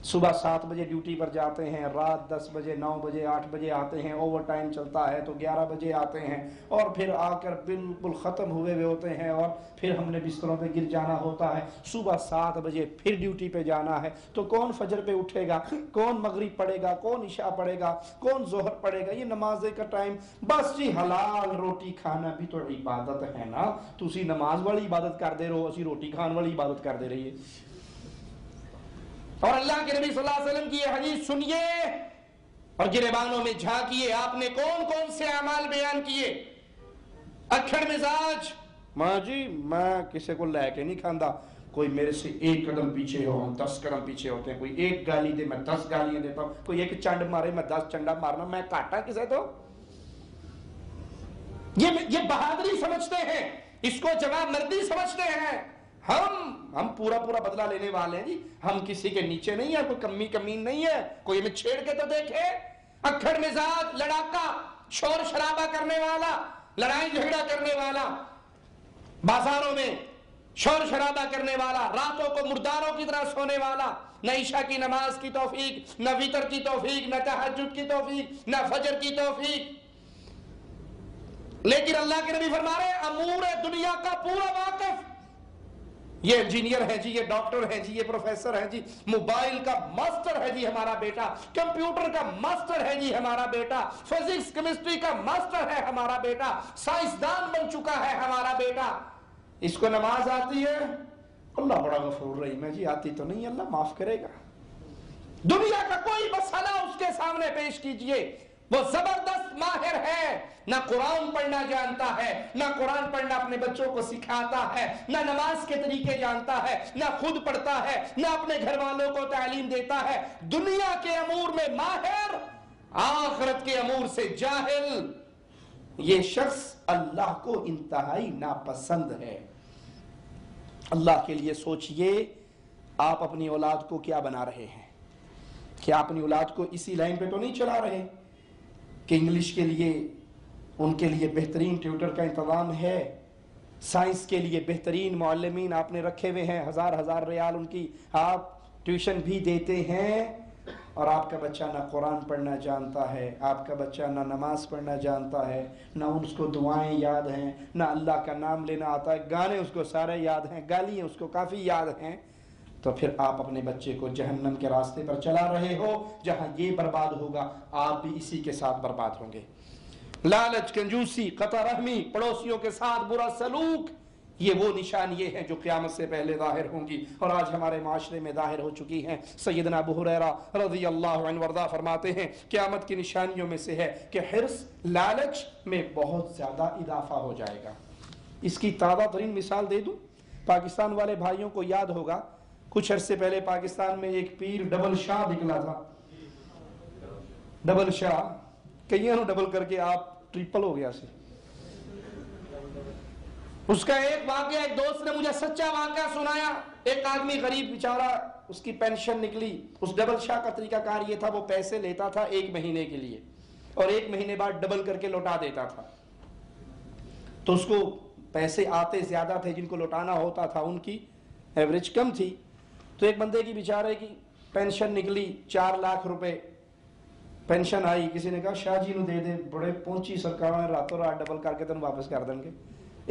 صبح 7 بجے ڈیوٹی پر جاتے ہیں، رات 10 بجے 9 بجے 8 بجے آتے ہیں، اوور ٹائم چلتا ہے تو 11 بجے آتے ہیں، اور پھر آ کر بالکل ختم ہوئے ہوتے ہیں، اور پھر ہم نے بستروں پہ گر جانا ہوتا ہے۔ صبح 7 بجے پھر ڈیوٹی پہ جانا ہے، تو کون فجر پہ اٹھے گا، کون مغرب پڑھے گا، کون عشاء پڑھے گا، کون ظہر پڑھے گا؟ یہ نماز کا ٹائم، بس جی حلال روٹی کھانا بھی تو عبادت ہے نا۔ تسی نماز والی عبادت کر دے رہو، اسی روٹی کھان والی عبادت کر دے رہی ہے۔ اور اللہ کے نبی صلی اللہ علیہ وسلم کی یہ حدیث سنیے اور گریبانوں میں جھانکیے، آپ نے کون کون سے اعمال بیان کیے؟ اکھڑ مزاج، ماں جی میں کسی کو لے کے نہیں کھاندا، کوئی میرے سے 1 قدم پیچھے ہو ہم 10 قدم پیچھے ہوتے ہیں، کوئی 1 گالی دے میں 10 گالیاں دیتا ہوں، کوئی 1 چنڈ مارے میں 10 چنڈا مارنا، میں کاٹا کسے تو؟ یہ بہادری سمجھتے ہیں، اس کو جواب مردی سمجھتے ہیں۔ ہم پورا بدلہ لینے والے ہیں جی، ہم کسی کے نیچے نہیں ہیں، کوئی کمی کمین نہیں ہے، کوئی ہمیں چھیڑ کے تو دیکھے۔ اکھڑ مزاج، لڑاکا، شور شرابہ کرنے والا، لڑائی جھگڑا کرنے والا، بازاروں میں شور شرابہ کرنے والا، راتوں کو مرداروں کی طرح سونے والا، نہ عشاء کی نماز کی توفیق، نہ وتر کی توفیق، نہ تہجد کی توفیق، نہ فجر کی توفیق۔ لیکن اللہ کے نبی فرما رہے ہیں امور دنیا کا پورا واقف، یہ انجینئر ہے جی، یہ ڈاکٹر ہے جی، یہ پروفیسر ہے جی، موبائل کا ماسٹر ہے جی ہمارا بیٹا، کمپیوٹر کا ماسٹر ہے جی ہمارا بیٹا، فزکس کیمسٹری کا ماسٹر ہے ہمارا بیٹا، سائنسدان بن چکا ہے ہمارا بیٹا، اس کو نماز آتی ہے؟ اللہ بڑا غفور رحیم ہے جی، آتی تو نہیں، اللہ معاف کرے گا۔ دنیا کا کوئی مسئلہ اس کے سامنے پیش کیجئے، وہ زبردست ماہر ہے، نہ قرآن پڑھنا جانتا ہے، نہ قرآن پڑھنا اپنے بچوں کو سکھاتا ہے، نہ نماز کے طریقے جانتا ہے، نہ خود پڑھتا ہے، نہ اپنے گھر والوں کو تعلیم دیتا ہے، دنیا کے امور میں ماہر، آخرت کے امور سے جاہل، یہ شخص اللہ کو انتہائی ناپسند ہے۔ اللہ کے لیے سوچئے آپ اپنی اولاد کو کیا بنا رہے ہیں؟ کہ آپ اپنی اولاد کو اسی لائن پہ تو نہیں چلا رہے کہ انگلش کے لیے ان کے لیے بہترین ٹیوٹر کا انتظام ہے، سائنس کے لیے بہترین معلمین آپ نے رکھے ہوئے ہیں، ہزار ریال ان کی آپ ٹیوشن بھی دیتے ہیں، اور آپ کا بچہ نہ قرآن پڑھنا جانتا ہے، آپ کا بچہ نہ نماز پڑھنا جانتا ہے، نہ اس کو دعائیں یاد ہیں، نہ اللہ کا نام لینا آتا ہے، گانے اس کو سارے یاد ہیں، گالیاں اس کو کافی یاد ہیں، تو پھر آپ اپنے بچے کو جہنم کے راستے پر چلا رہے ہو، جہاں یہ برباد ہوگا آپ بھی اسی کے ساتھ برباد ہوں گے۔ لالچ، کنجوسی، قطع رحمی، پڑوسیوں کے ساتھ برا سلوک، یہ وہ نشانیاں ہیں جو قیامت سے پہلے ظاہر ہوں گی، اور آج ہمارے معاشرے میں ظاہر ہو چکی ہیں۔ سیدنا ابو ہریرہ رضی اللہ عنہ وارضہ فرماتے ہیں قیامت کی نشانیوں میں سے ہے کہ حرص، لالچ میں بہت زیادہ اضافہ ہو جائے گا۔ اس کی تازہ ترین مثال دے دوں، پاکستان والے بھائیوں کو یاد ہوگا کچھ عرصے پہلے پاکستان میں ایک پیر ڈبل شاہ نکلا تھا، ڈبل شاہ، کئیوں ڈبل کر کے آپ ٹرپل ہو گیا سی۔ اس کا ایک واقعہ ایک دوست نے مجھے سچا واقعہ سنایا، ایک آدمی غریب بیچارہ، اس کی پینشن نکلی، اس ڈبل شاہ کا طریقہ کار یہ تھا وہ پیسے لیتا تھا 1 مہینے کے لیے اور 1 مہینے بعد ڈبل کر کے لوٹا دیتا تھا، تو اس کو پیسے آتے زیادہ تھے، جن کو لوٹانا ہوتا تھا ان کی ایوریج کم تھی، تو ایک بندے کی بیچارے کی پینشن نکلی 4 لاکھ روپے پینشن آئی، کسی نے کہا شاہ جی نو دے دے، بڑے پہنچی سرکار نے راتوں رات ڈبل کر کے تم واپس کر دیں گے۔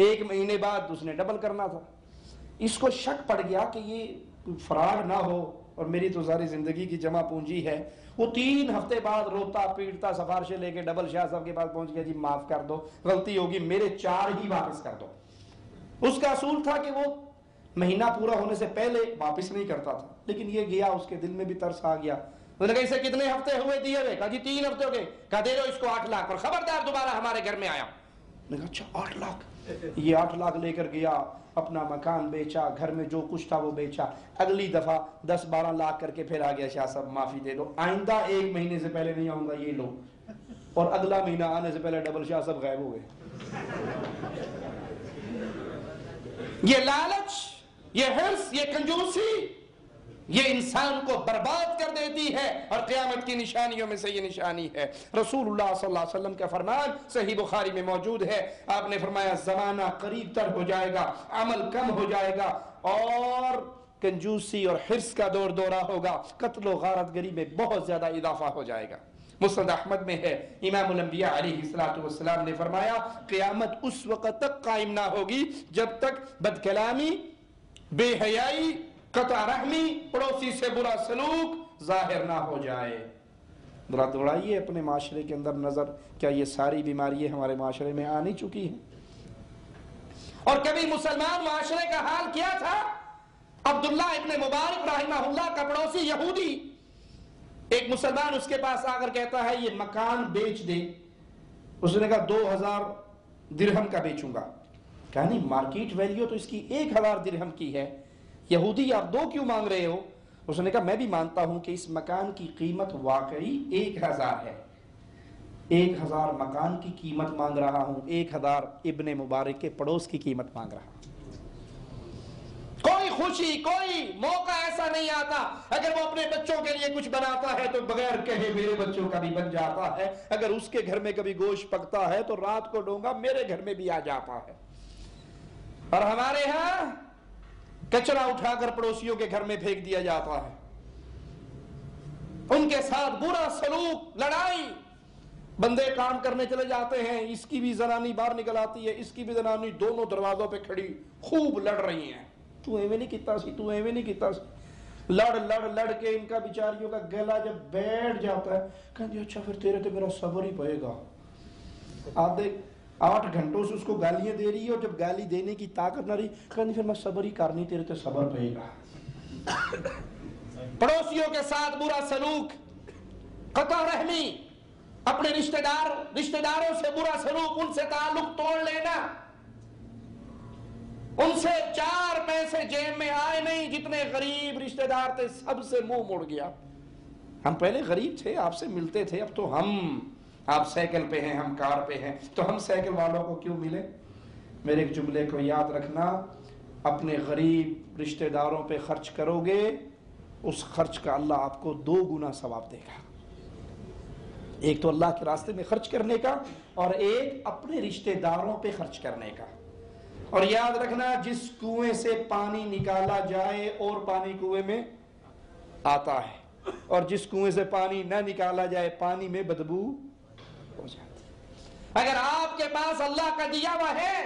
1 مہینے بعد اس نے ڈبل کرنا تھا، اس کو شک پڑ گیا کہ یہ فراڈ نہ ہو اور میری تو ساری زندگی کی جمع پونجی ہے۔ وہ 3 ہفتے بعد روتا پیٹتا سفارشیں لے کے ڈبل شاہ صاحب کے پاس پہنچ گیا، جی معاف کر دو، غلطی ہوگی، میرے 4 ہی واپس کر دو۔ اس کا اصول تھا کہ وہ مہینہ پورا ہونے سے پہلے واپس نہیں کرتا تھا، لیکن یہ گیا، اس کے دل میں بھی ترس آ گیا، انہوں نے کہا اسے کتنے ہفتے ہوئے دیے ہوئے؟ کہا جی 3 ہفتے ہو گئے۔ کہا دے دو اس کو 8 لاکھ اور خبردار دوبارہ ہمارے گھر میں آیا۔ نے کہا اچھا 8 لاکھ، یہ 8 لاکھ لے کر گیا، اپنا مکان بیچا، گھر میں جو کچھ تھا وہ بیچا، اگلی دفعہ 10-12 لاکھ کر کے پھر آ گیا، شاہ صاحب معافی دے دو، آئندہ 1 مہینے سے پہلے نہیں آؤں گا، یہ لو، اور اگلا مہینہ آنے سے پہلے ڈبل شاہ صاحب غائب ہو گئے۔ یہ لالچ، یہ حرص، یہ کنجوسی، یہ انسان کو برباد کر دیتی ہے، اور قیامت کی نشانیوں میں سے یہ نشانی ہے۔ رسول اللہ صلی اللہ علیہ وسلم کا فرمان صحیح بخاری میں موجود ہے، آپ نے فرمایا زمانہ قریب تر ہو جائے گا، عمل کم ہو جائے گا، اور کنجوسی اور حرص کا دور دورہ ہوگا، قتل و غارت گری میں بہت زیادہ اضافہ ہو جائے گا۔ مسند احمد میں ہے، امام الانبیاء علیہ السلام نے فرمایا قیامت اس وقت تک قائم نہ ہوگی جب تک بد کلامی، بے حیائی، قطع رحمی، پڑوسی سے برا سلوک ظاہر نہ ہو جائے۔ ذرا دوڑائیے اپنے معاشرے کے اندر نظر، کیا یہ ساری بیماریاں ہمارے معاشرے میں آ نہیں چکی ہیں؟ اور کبھی مسلمان معاشرے کا حال کیا تھا؟ عبداللہ ابن مبارک رحمہ اللہ کا پڑوسی یہودی، ایک مسلمان اس کے پاس آ کر کہتا ہے یہ مکان بیچ دے، اس نے کہا 2000 درہم کا بیچوں گا، کہا نہیں مارکیٹ ویلیو تو اس کی 1000 درہم کی ہے، یہودی آپ 2 کیوں مانگ رہے ہو؟ اس نے کہا میں بھی مانتا ہوں کہ اس مکان کی قیمت واقعی 1000 ہے، 1000 مکان کی قیمت مانگ رہا ہوں، 1000 ابن مبارک کے پڑوس کی قیمت مانگ رہا ہوں۔ کوئی خوشی، کوئی موقع ایسا نہیں آتا، اگر وہ اپنے بچوں کے لیے کچھ بناتا ہے تو بغیر کہے میرے بچوں کا بھی بن جاتا ہے، اگر اس کے گھر میں کبھی گوشت پکتا ہے تو رات کو ڈونگا میرے گھر میں بھی آ جاتا ہے۔ اور ہمارے ہاں کچرا اٹھا کر پڑوسیوں کے گھر میں پھینک دیا جاتا ہے، ان کے ساتھ برا سلوک، لڑائی، بندے کام کرنے چلے جاتے ہیں، اس کی بھی زنانی باہر نکل آتی ہے، اس کی بھی زنانی، دونوں دروازوں پہ کھڑی خوب لڑ رہی ہیں، تو ایویں نہیں کیتا سی، تو ایویں نہیں کیتا سی، لڑ کے ان کا بیچاریوں کا گلا جب بیٹھ جاتا ہے، کہتے اچھا پھر تیرے تو میرا صبر ہی پائے گا۔ 8 گھنٹوں سے اس کو گالیاں دے رہی ہے، اور جب گالی دینے کی طاقت نہ رہی، کہتے پھر میں صبر ہی کرنی، تیرے تو صبر پائے گا۔ پڑوسیوں کے ساتھ برا سلوک، قطع رحمی، اپنے رشتہ داروں سے برا سلوک، ان سے تعلق توڑ لینا، ان سے 4 پیسے جیب میں آئے نہیں، جتنے غریب رشتہ دار تھے سب سے منہ مڑ گیا۔ ہم پہلے غریب تھے، آپ سے ملتے تھے، اب تو آپ سائیکل پہ ہیں، ہم کار پہ ہیں، تو ہم سائیکل والوں کو کیوں ملے؟ میرے ایک جملے کو یاد رکھنا، اپنے غریب رشتہ داروں پہ خرچ کرو گے، اس خرچ کا اللہ آپ کو 2 گنا ثواب دے گا۔ ایک تو اللہ کے راستے میں خرچ کرنے کا، اور ایک اپنے رشتہ داروں پہ خرچ کرنے کا. اور یاد رکھنا جس کنویں سے پانی نکالا جائے اور پانی کنویں میں آتا ہے، اور جس کنویں سے پانی نہ نکالا جائے پانی میں بدبو ہو جاتی. اگر آپ کے پاس اللہ کا دیا ہوا ہے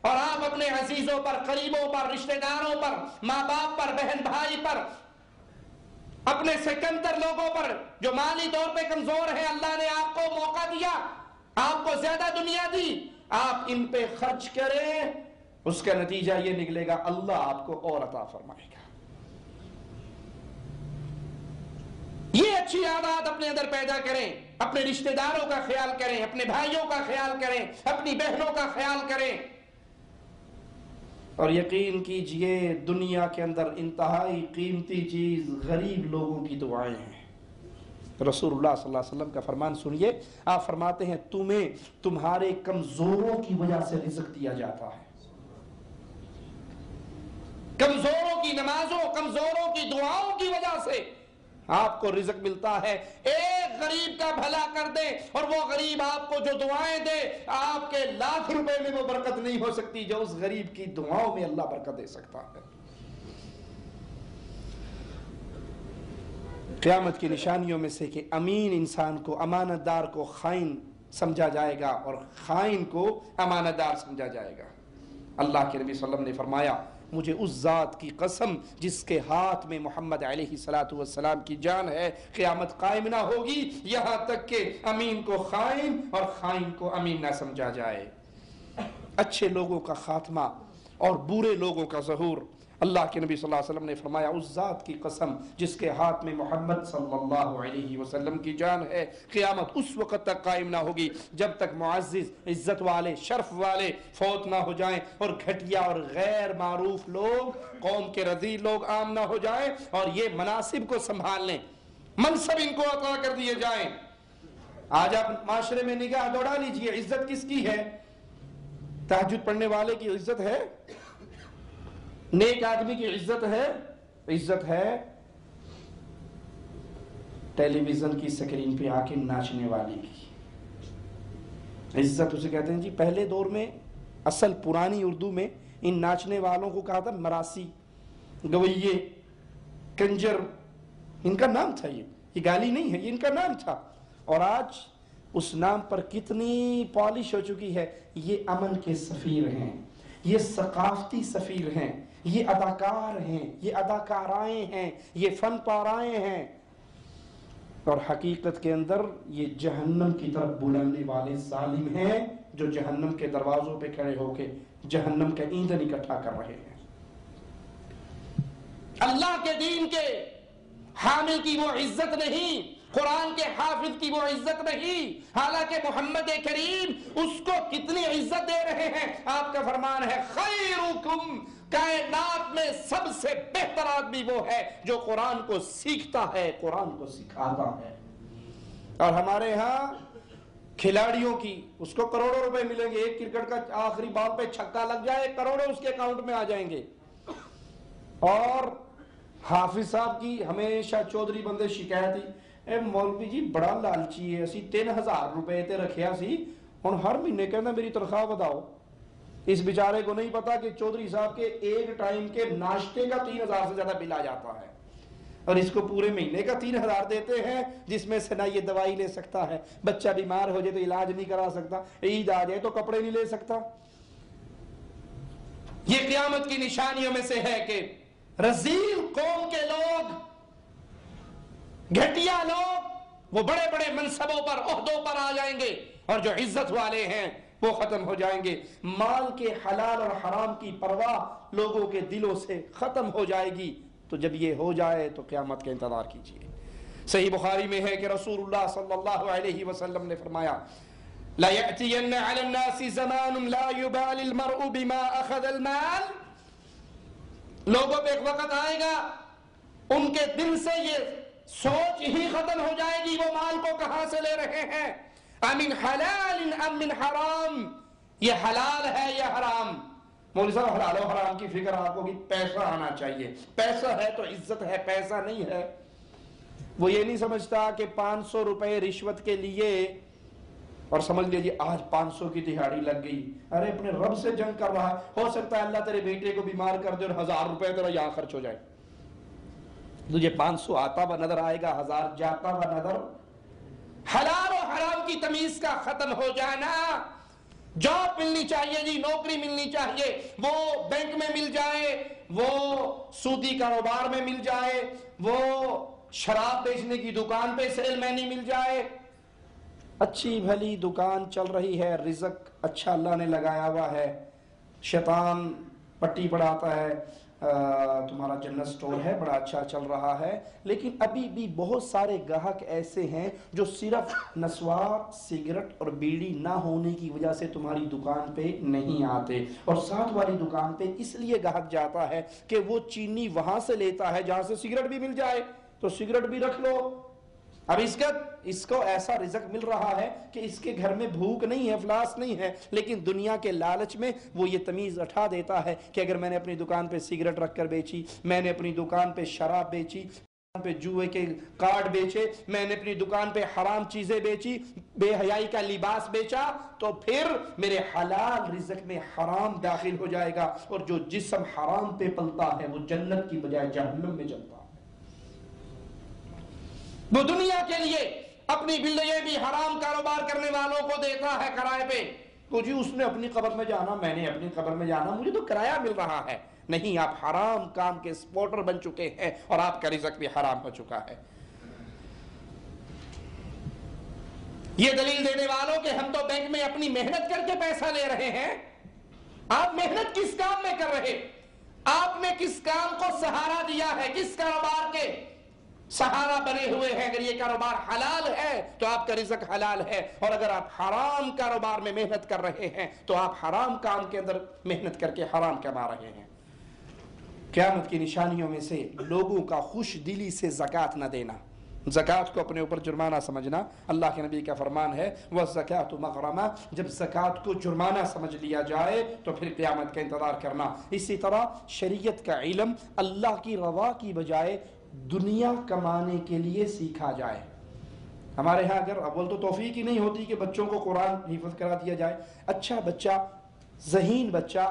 اور آپ اپنے عزیزوں پر، قریبوں پر، رشتہ داروں پر، ماں باپ پر، بہن بھائی پر، اپنے سے کمتر لوگوں پر جو مالی طور پہ کمزور ہیں، اللہ نے آپ کو موقع دیا، آپ کو زیادہ دنیا دی، آپ ان پہ خرچ کریں، اس کا نتیجہ یہ نکلے گا اللہ آپ کو اور عطا فرمائے گا. یہ اچھی عادات اپنے اندر پیدا کریں، اپنے رشتہ داروں کا خیال کریں، اپنے بھائیوں کا خیال کریں، اپنی بہنوں کا خیال کریں. اور یقین کیجئے دنیا کے اندر انتہائی قیمتی چیز غریب لوگوں کی دعائیں ہیں. رسول اللہ صلی اللہ علیہ وسلم کا فرمان سنیے، آپ فرماتے ہیں تمہیں تمہارے کمزوروں کی وجہ سے رزق دیا جاتا ہے. کمزوروں کی نمازوں، کمزوروں کی دعاؤں کی وجہ سے آپ کو رزق ملتا ہے. ایک غریب کا بھلا کر دے اور وہ غریب آپ کو جو دعائیں دے، آپ کے لاکھ روپے میں وہ برکت نہیں ہو سکتی جو اس غریب کی دعاؤں میں اللہ برکت دے سکتا ہے. قیامت کی نشانیوں میں سے کہ امین انسان کو، امانت دار کو خائن سمجھا جائے گا اور خائن کو امانت دار سمجھا جائے گا. اللہ کے نبی صلی اللہ علیہ وسلم نے فرمایا مجھے اس ذات کی قسم جس کے ہاتھ میں محمد علیہ السلام کی جان ہے، قیامت قائم نہ ہوگی یہاں تک کہ امین کو خائن اور خائن کو امین نہ سمجھا جائے. اچھے لوگوں کا خاتمہ اور برے لوگوں کا ظہور. اللہ کے نبی صلی اللہ علیہ وسلم نے فرمایا اس ذات کی قسم جس کے ہاتھ میں محمد صلی اللہ علیہ وسلم کی جان ہے، قیامت اس وقت تک قائم نہ ہوگی جب تک معزز، عزت والے، شرف والے فوت نہ ہو جائیں اور گھٹیا اور غیر معروف لوگ، قوم کے رذیل لوگ عام نہ ہو جائیں اور یہ مناصب کو سنبھال لیں، منصب ان کو عطا کر دیے جائیں. آج آپ معاشرے میں نگاہ دوڑا لیجئے، عزت کس کی ہے؟ تہجد پڑھنے والے کی عزت ہے؟ نیک آدمی کی عزت ہے؟ عزت ہے ٹیلی ویژن کی سکرین پہ آ کے ناچنے والی کی. عزت اسے کہتے ہیں جی. پہلے دور میں اصل پرانی اردو میں ان ناچنے والوں کو کہا تھا مراسی، گویے، کنجر. ان کا نام تھا، یہ گالی نہیں ہے، یہ ان کا نام تھا. اور آج اس نام پر کتنی پالش ہو چکی ہے. یہ امن کے سفیر ہیں، یہ ثقافتی سفیر ہیں، یہ اداکار ہیں، یہ اداکارائیں ہیں، یہ فن پارائیں ہیں. اور حقیقت کے اندر یہ جہنم کی طرف بلانے والے ظالم ہیں جو جہنم کے دروازوں پہ کھڑے ہو کے جہنم کا ایندھن اکٹھا کر رہے ہیں. اللہ کے دین کے حامل کی وہ عزت نہیں، قرآن کے حافظ کی وہ عزت نہیں، حالانکہ محمد کریم اس کو کتنی عزت دے رہے ہیں. آپ کا فرمان ہے خیرکم، کائنات میں سب سے بہتر آدمی وہ ہے جو قرآن کو سیکھتا ہے، قرآن کو سکھاتا ہے. اور ہمارے ہاں کھلاڑیوں کی اس کو کروڑوں روپے ملیں گے، ایک کرکٹ کا آخری بال پہ چھکا لگ جائے کروڑوں اس کے اکاؤنٹ میں آ جائیں گے. اور حافظ صاحب کی ہمیشہ چودھری بندے شکایت ہی، اے مولوی جی بڑا لالچی ہے، اسی 3000 روپے تے رکھیا سی، ہن ہر مہینے کہنا میری تنخواہ بتاؤ. اس بیچارے کو نہیں پتا کہ چودھری صاحب کے ایک ٹائم کے ناشتے کا 3000 سے زیادہ بل آ جاتا ہے، اور اس کو پورے مہینے کا 3000 دیتے ہیں، جس میں سے نہ یہ دوائی لے سکتا ہے، بچہ بیمار ہو جائے تو علاج نہیں کرا سکتا، عید آ جائے تو کپڑے نہیں لے سکتا. یہ قیامت کی نشانیوں میں سے ہے کہ رذیل قوم کے لوگ، گھٹیا لوگ، وہ بڑے بڑے منصبوں پر، عہدوں پر آ جائیں گے، اور جو عزت والے ہیں وہ ختم ہو جائیں گے. مال کے حلال اور حرام کی پرواہ لوگوں کے دلوں سے ختم ہو جائے گی. تو جب یہ ہو جائے تو قیامت کا انتظار کیجیے. صحیح بخاری میں ہے کہ رسول اللہ صلی اللہ علیہ وسلم نے فرمایا لا يأتين على الناس زمان لا يبالي المرء بما أخذ المال. لوگوں پہ ایک وقت آئے گا ان کے دل سے یہ سوچ ہی ختم ہو جائے گی وہ مال کو کہاں سے لے رہے ہیں. امن حلال ام من حرام، یہ حلال ہے یا حرام. مولوی صاحب حلال و حرام کی فکر آپ کو کہ پیسہ آنا چاہیے، پیسہ ہے تو عزت ہے، پیسہ نہیں ہے. وہ یہ نہیں سمجھتا کہ 500 روپے رشوت کے لیے اور سمجھ لیجیے آج 500 کی دہاڑی لگ گئی، ارے اپنے رب سے جنگ کر رہا ہے، ہو سکتا ہے اللہ تیرے بیٹے کو بیمار کر دے اور 1000 روپے تیرا یہاں خرچ ہو جائے، تجھے 500 آتا ہوا نظر آئے گا، 1000 جاتا ہوا نظر۔ حلال و حرام کی تمیز کا ختم ہو جانا۔ جاب ملنی چاہیے جی، نوکری ملنی چاہیے، وہ بینک میں مل جائے، وہ سودی کاروبار میں مل جائے، وہ شراب بیچنے کی دکان پہ سیل مینی مل جائے، اچھی بھلی دکان چل رہی ہے، رزق اچھا اللہ نے لگایا ہوا ہے، شیطان پٹی پڑھاتا ہے تمہارا جنرل سٹور ہے بڑا اچھا چل رہا ہے، لیکن ابھی بھی بہت سارے گاہک ایسے ہیں جو صرف نسوار، سگریٹ اور بیڑی نہ ہونے کی وجہ سے تمہاری دکان پہ نہیں آتے، اور ساتھ والی دکان پہ اس لیے گاہک جاتا ہے کہ وہ چینی وہاں سے لیتا ہے جہاں سے سگریٹ بھی مل جائے، تو سگریٹ بھی رکھ لو۔ اب اس کو ایسا رزق مل رہا ہے کہ اس کے گھر میں بھوک نہیں ہے، افلاس نہیں ہے، لیکن دنیا کے لالچ میں وہ یہ تمیز اٹھا دیتا ہے کہ اگر میں نے اپنی دکان پہ سگریٹ رکھ کر بیچی، میں نے اپنی دکان پہ شراب بیچی، دکان پہ جوئے کے کارڈ بیچے، میں نے اپنی دکان پہ حرام چیزیں بیچی، بے حیائی کا لباس بیچا، تو پھر میرے حلال رزق میں حرام داخل ہو جائے گا، اور جو جسم حرام پہ پلتا ہے وہ جنت کی بجائے جہنم میں جلتا ہے۔ وہ دنیا کے لیے اپنی بلڈنگیں بھی حرام کاروبار کرنے والوں کو دیتا ہے کرائے پہ، تو جی اس نے اپنی قبر میں جانا، میں نے اپنی قبر میں جانا، مجھے تو کرایہ مل رہا ہے۔ نہیں، آپ حرام کام کے سپورٹر بن چکے ہیں اور آپ کا رزق بھی حرام ہو چکا ہے۔ یہ دلیل دینے والوں کہ ہم تو بینک میں اپنی محنت کر کے پیسہ لے رہے ہیں، آپ محنت کس کام میں کر رہے؟ آپ نے کس کام کو سہارا دیا ہے؟ کس کاروبار کے سہارا بنے ہوئے ہیں؟ اگر یہ کاروبار حلال ہے تو آپ کا رزق حلال ہے، اور اگر آپ حرام کاروبار میں محنت کر رہے ہیں تو آپ حرام کام کے اندر محنت کر کے حرام کما رہے ہیں۔ قیامت کی نشانیوں میں سے لوگوں کا خوش دلی سے زکوٰۃ نہ دینا، زکوٰۃ کو اپنے اوپر جرمانہ سمجھنا۔ اللہ کے نبی کا فرمان ہے وَالزَّكَاةُ مَغْرَمَةٌ، جب زکوٰۃ کو جرمانہ سمجھ لیا جائے تو پھر قیامت کا انتظار کرنا۔ اسی طرح شریعت کا علم اللہ کی رضا کی بجائے دنیا کمانے کے لیے سیکھا جائے۔ ہمارے ہاں اگر اول تو توفیق ہی نہیں ہوتی کہ بچوں کو قرآن حفظ کرا دیا جائے، اچھا بچہ، ذہین بچہ،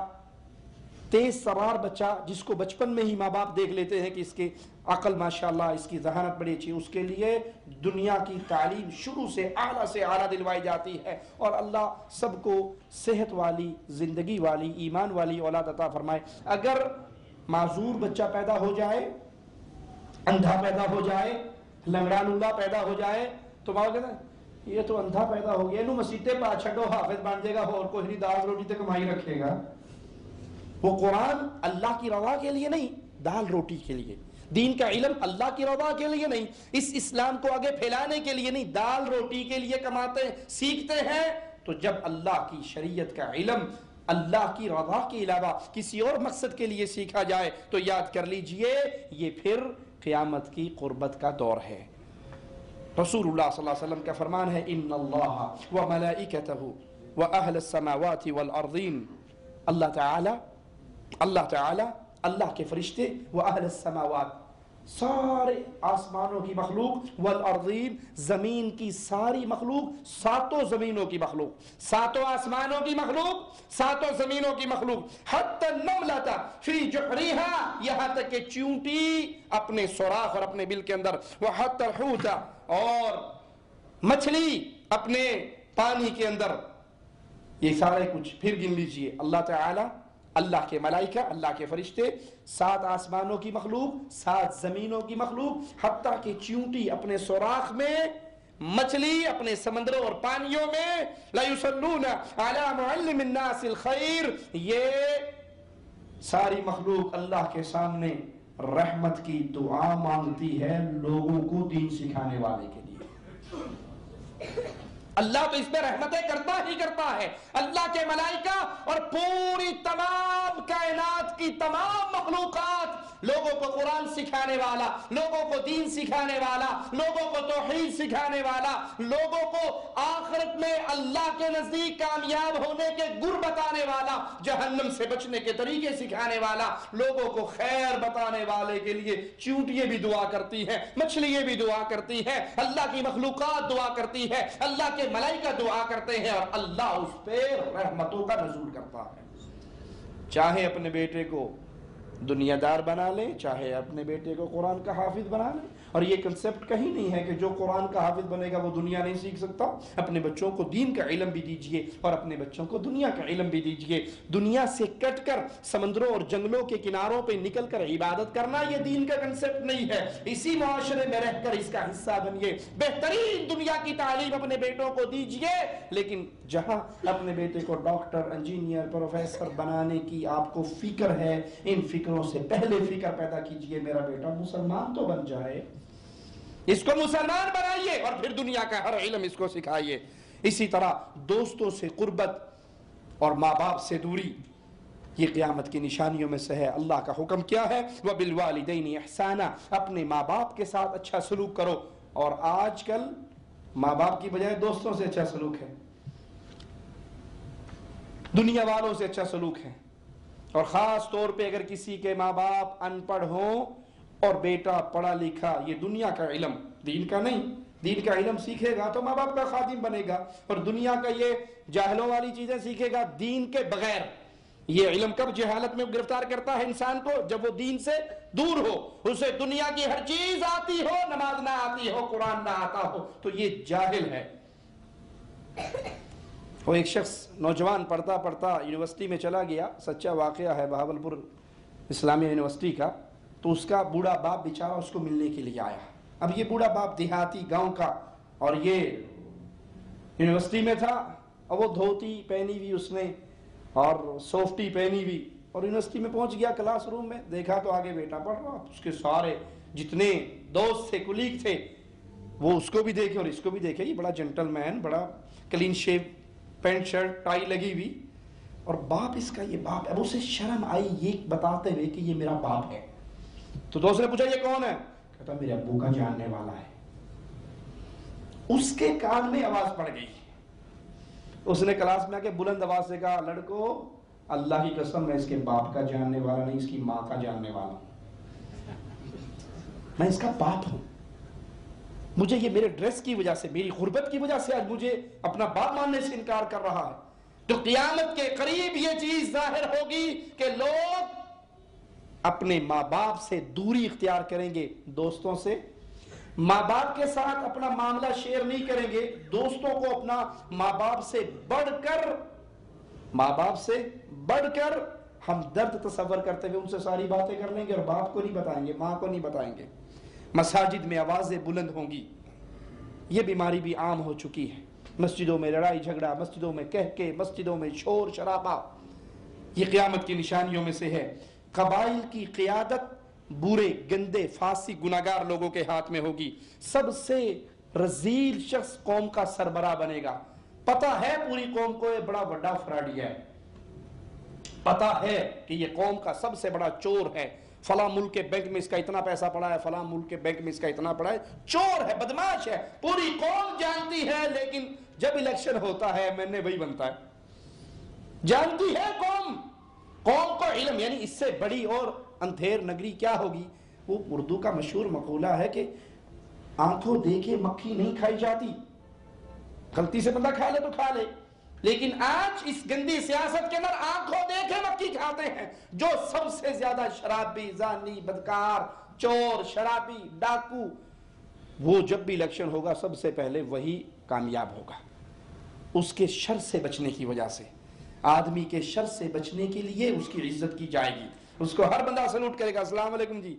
تیز سرار بچہ، جس کو بچپن میں ہی ماں باپ دیکھ لیتے ہیں کہ اس کی عقل ماشاءاللہ، اس کی ذہانت بڑی اچھی، اس کے لیے دنیا کی تعلیم شروع سے اعلیٰ دلوائی جاتی ہے، اور اللہ سب کو صحت والی، زندگی والی، ایمان والی اولاد عطا فرمائے۔ اگر معذور بچہ پیدا ہو جائے، اندھا پیدا ہو جائے، لنگڑا لنگا پیدا ہو جائے، تو ماں کہتا ہے یہ تو اندھا پیدا ہو گیا، انہوں مسیطے پا چھڑو، حافظ بن جائے گا، اور کوئی نہیں، دال روٹی تے کمائی رکھے گا۔ وہ قرآن اللہ کی رضا کے لیے نہیں، دال روٹی کے لیے، دین کا علم اللہ کی رضا کے لیے نہیں، اس اسلام کو آگے پھیلانے کے لیے نہیں، دال روٹی کے لیے کماتے ہیں، سیکھتے ہیں۔ تو جب اللہ کی شریعت کا علم اللہ کی رضا کے علاوہ کسی اور مقصد کے لیے سیکھا جائے تو یاد کر لیجئے یہ پھر قیامت کی قربت کا دور ہے۔ رسول اللہ صلی اللہ علیہ وسلم کا فرمان ہے ان اللہ وملائکتہ واہل السماوات والارضین، اللہ تعالی، اللہ کے فرشتے، واہل السماوات، سارے آسمانوں کی مخلوق، والارضین، زمین کی ساری مخلوق، ساتوں زمینوں کی مخلوق، ساتوں آسمانوں کی مخلوق، ساتوں زمینوں کی مخلوق، حتی النملۃ فی جحریہا، یہاں تک کہ چیونٹی اپنے سوراخ اور اپنے بل کے اندر، وحتی الحوت، اور مچھلی اپنے پانی کے اندر، یہ سارے کچھ پھر گن لیجئے۔ اللہ تعالی، اللہ کے ملائکہ، اللہ کے فرشتے، 7 آسمانوں کی مخلوق، 7 زمینوں کی مخلوق، حتیٰ کہ چیونٹی اپنے سوراخ میں، مچھلی اپنے سمندروں اور پانیوں میں، لَيُصَلُّونَ عَلَى مُعَلِّمِ النَّاسِ الْخَيْرِ، یہ ساری مخلوق اللہ کے سامنے رحمت کی دعا مانگتی ہے لوگوں کو دین سکھانے والے کے لیے۔ اللہ تو اس میں رحمتیں کرتا ہی کرتا ہے، اللہ کے ملائکہ اور پوری تمام کائنات کی تمام مخلوقات، لوگوں کو قرآن سکھانے والا، لوگوں کو دین سکھانے والا، لوگوں کو توحید سکھانے والا، لوگوں کو آخرت میں اللہ کے نزدیک کامیاب ہونے کے گر بتانے والا، جہنم سے بچنے کے طریقے سکھانے والا، لوگوں کو خیر بتانے والے کے لیے چیونٹیاں بھی دعا کرتی ہیں، مچھلیاں بھی دعا کرتی ہیں، اللہ کی مخلوقات دعا کرتی ہے، اللہ کے ملائکہ دعا کرتے ہیں اور اللہ اس پہ رحمتوں کا نزول کرتا ہے۔ چاہے اپنے بیٹے کو دنیا دار بنا لیں، چاہے اپنے بیٹے کو قرآن کا حافظ بنا لیں، اور یہ کنسپٹ کہیں نہیں ہے کہ جو قرآن کا حافظ بنے گا وہ دنیا نہیں سیکھ سکتا۔ اپنے بچوں کو دین کا علم بھی دیجئے اور اپنے بچوں کو دنیا کا علم بھی دیجئے۔ دنیا سے کٹ کر سمندروں اور جنگلوں کے کناروں پہ نکل کر عبادت کرنا یہ دین کا کنسپٹ نہیں ہے۔ اسی معاشرے میں رہ کر اس کا حصہ بنیے، بہترین دنیا کی تعلیم اپنے بیٹوں کو دیجئے، لیکن جہاں اپنے بیٹے کو ڈاکٹر، انجینئر، پروفیسر بنانے کی آپ کو فکر ہے، ان فکروں سے پہلے فکر پیدا کیجئے میرا بیٹا مسلمان تو بن جائے، اس کو مسلمان بنائیے اور پھر دنیا کا ہر علم اس کو سکھائیے۔ اسی طرح دوستوں سے قربت اور ماں باپ سے دوری یہ قیامت کی نشانیوں میں سے ہے۔ اللہ کا حکم کیا ہے؟ وَبِالْوَالِدَيْنِ إِحْسَانًا، اپنے ماں باپ کے ساتھ اچھا سلوک کرو، اور آج کل ماں باپ کی بجائے دوستوں سے اچھا سلوک ہے، دنیا والوں سے اچھا سلوک ہے، اور خاص طور پہ اگر کسی کے ماں باپ ان پڑھ ہوں اور بیٹا پڑھا لکھا، یہ دنیا کا علم، دین کا نہیں، دین کا علم سیکھے گا تو ماں باپ کا خادم بنے گا، اور دنیا کا یہ جاہلوں والی چیزیں سیکھے گا دین کے بغیر۔ یہ علم کب جہالت میں گرفتار کرتا ہے انسان کو؟ جب وہ دین سے دور ہو، اسے دنیا کی ہر چیز آتی ہو، نماز نہ آتی ہو، قرآن نہ آتا ہو، تو یہ جاہل ہے۔ وہ ایک شخص نوجوان پڑھتا پڑھتا یونیورسٹی میں چلا گیا، سچا واقعہ ہے، بہاولپور اسلامیہ یونیورسٹی کا، تو اس کا بوڑھا باپ بیچارہ اس کو ملنے کے لیے آیا۔ اب یہ بوڑھا باپ دیہاتی گاؤں کا، اور یہ یونیورسٹی میں تھا، اور وہ دھوتی پہنی ہوئی اس نے اور سوفٹی پہنی ہوئی، اور یونیورسٹی میں پہنچ گیا، کلاس روم میں دیکھا تو آگے بیٹا پڑھ رہا، اس کے سارے جتنے دوست تھے، کولیگ تھے، وہ اس کو بھی دیکھے اور اس کو بھی دیکھے، یہ بڑا جنٹل مین، بڑا clean shave, pant shirt tie لگی ہوئی، اور باپ اس کا یہ باپ ہے۔ اب اسے شرم آئی یہ بتاتے ہوئے کہ یہ میرا باپ ہے، تو دوست نے پوچھا یہ کون ہے؟ کہتا میرے ابو کا جاننے والا ہے۔ اس کے کان میں آواز پڑ گئی، اس نے کلاس میں آ کے بلند آواز سے کہا لڑکو اللہ کی قسم میں اس کے باپ کا جاننے والا نہیں، اس کی ماں کا جاننے والا ہوں، میں اس کا باپ ہوں، مجھے یہ میرے ڈریس کی وجہ سے، میری غربت کی وجہ سے آج مجھے اپنا باپ ماننے سے انکار کر رہا ہے۔ تو قیامت کے قریب یہ چیز ظاہر ہوگی کہ لوگ اپنے ماں باپ سے دوری اختیار کریں گے، دوستوں سے، ماں باپ کے ساتھ اپنا معاملہ شیئر نہیں کریں گے، دوستوں کو اپنا ماں باپ سے بڑھ کر ہم درد تصور کرتے ہوئے ان سے ساری باتیں کر لیں گے، اور باپ کو نہیں بتائیں گے، ماں کو نہیں بتائیں گے۔ مساجد میں آوازیں بلند ہوں گی، یہ بیماری بھی عام ہو چکی ہے، مسجدوں میں لڑائی جھگڑا، مسجدوں میں کہکے، مسجدوں میں شور شرابہ، یہ قیامت کی نشانیوں میں سے ہے۔ قبائل کی قیادت برے گندے فاسق گناہگار لوگوں کے ہاتھ میں ہوگی، سب سے رذیل شخص قوم کا سربراہ بنے گا، پتہ ہے پوری قوم کو یہ بڑا بڑا فراڈی ہے، پتہ ہے کہ یہ قوم کا سب سے بڑا چور ہے، فلاں ملک کے بینک میں اس کا اتنا پیسہ پڑا ہے، فلاں ملک کے بینک میں اس کا اتنا پڑا ہے، چور ہے، بدماش ہے، پوری قوم جانتی ہے، لیکن جب الیکشن ہوتا ہے میں وہی بنتا ہے، جانتی ہے قوم کو علم، یعنی اس سے بڑی اور اندھیر نگری کیا ہوگی۔ وہ اردو کا مشہور مقولہ ہے کہ آنکھوں دیکھے مکھی نہیں کھائی جاتی، غلطی سے بندہ کھا لے تو کھا لے، لیکن آج اس گندی سیاست کے اندر آنکھوں دیکھے مکھی کھاتے ہیں، جو سب سے زیادہ شرابی، زانی، بدکار، چور، شرابی، ڈاکو، وہ جب بھی الیکشن ہوگا سب سے پہلے وہی کامیاب ہوگا۔ اس کے شر سے بچنے کی وجہ سے، آدمی کے شر سے بچنے کے لیے اس کی عزت کی جائے گی، اس کو ہر بندہ سلوٹ کرے گا، السلام علیکم جی،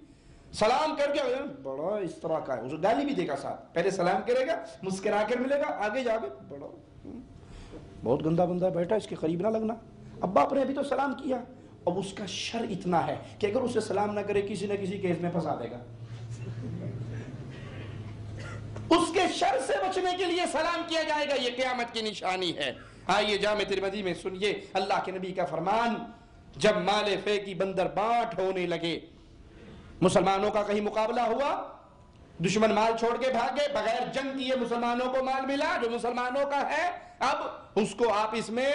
سلام کر کے بڑا اس طرح کا ہے، اسے گالی بھی دے گا، ساتھ پہلے سلام کرے گا، مسکرا کر ملے گا، آگے جا کے بڑا بہت گندا بندہ بیٹھا، اس کے قریب نہ لگنا، ابا آپ نے ابھی تو سلام کیا۔ اب اس کا شر اتنا ہے کہ اگر اسے سلام نہ کرے کسی نہ کسی کیس میں پھنسا دے گا، اس کے شر سے بچنے کے لیے سلام کیا جائے گا، یہ قیامت کی نشانی ہے۔ آئیے جامع ترمذی میں سنیے اللہ کے نبی کا فرمان، جب مال فے کی بندر بانٹ ہونے لگے، مسلمانوں کا کہیں مقابلہ ہوا، دشمن مال چھوڑ کے بھاگے، بغیر جنگ کیے مسلمانوں کو مال ملا جو مسلمانوں کا ہے، اب اس کو آپس میں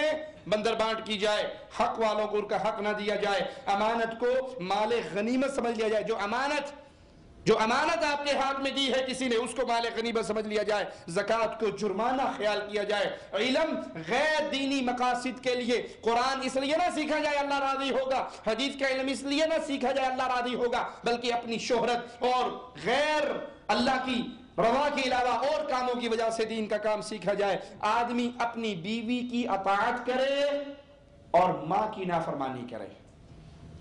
بندر بانٹ کی جائے، حق والوں کو ان کا حق نہ دیا جائے، امانت کو مال غنیمت سمجھ لیا جائے، جو امانت جو امانت آپ کے ہاتھ میں دی ہے کسی نے، اس کو مال غنیمت سمجھ لیا جائے، زکوٰۃ کو جرمانہ خیال کیا جائے۔ علم غیر دینی مقاصد کے لیے، قرآن اس لیے نہ سیکھا جائے اللہ راضی ہوگا، حدیث کا علم اس لیے نہ سیکھا جائے اللہ راضی ہوگا، بلکہ اپنی شہرت اور غیر اللہ کی رضا کے علاوہ اور کاموں کی وجہ سے دین کا کام سیکھا جائے۔ آدمی اپنی بیوی کی اطاعت کرے اور ماں کی نافرمانی کرے۔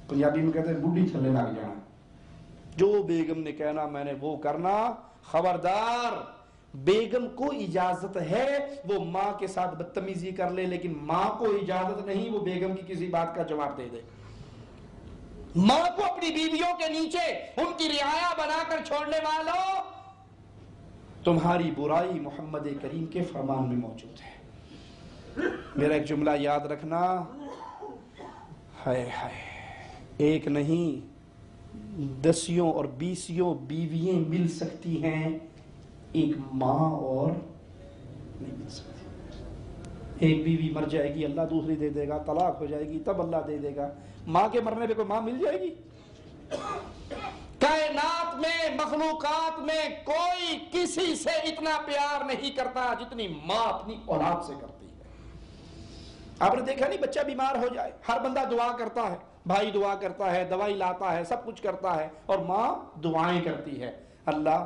پنجابی میں کہتے ہیں بڈھی تھلے لگ جانا، جو بیگم نے کہنا میں نے وہ کرنا۔ خبردار، بیگم کو اجازت ہے وہ ماں کے ساتھ بدتمیزی کر لے، لیکن ماں کو اجازت نہیں وہ بیگم کی کسی بات کا جواب دے دے۔ ماں کو اپنی بیویوں کے نیچے ان کی رعایا بنا کر چھوڑنے والوں، تمہاری برائی محمد کریم کے فرمان میں موجود ہے۔ میرا ایک جملہ یاد رکھنا، ہائے ہائے، ایک نہیں 10 اور 20 بیویاں مل سکتی ہیں، ایک ماں اور نہیں مل سکتی۔ ایک بیوی مر جائے گی اللہ دوسری دے دے گا، طلاق ہو جائے گی تب اللہ دے دے گا، ماں کے مرنے پہ کوئی ماں مل جائے گی؟ کائنات میں، مخلوقات میں کوئی کسی سے اتنا پیار نہیں کرتا جتنی ماں اپنی اولاد سے کرتی ہے۔ آپ نے دیکھا نہیں، بچہ بیمار ہو جائے ہر بندہ دعا کرتا ہے، بھائی دعا کرتا ہے، دوائی لاتا ہے، سب کچھ کرتا ہے، اور ماں دعائیں کرتی ہے، اللہ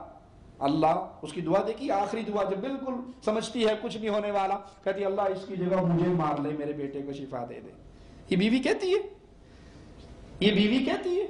اللہ۔ اس کی دعا دیکھی، آخری دعا جب بالکل سمجھتی ہے کچھ نہیں ہونے والا، کہتی ہے اللہ اس کی جگہ مجھے مار لے، میرے بیٹے کو شفا دے دے۔ یہ بیوی کہتی ہے، یہ بیوی کہتی ہے۔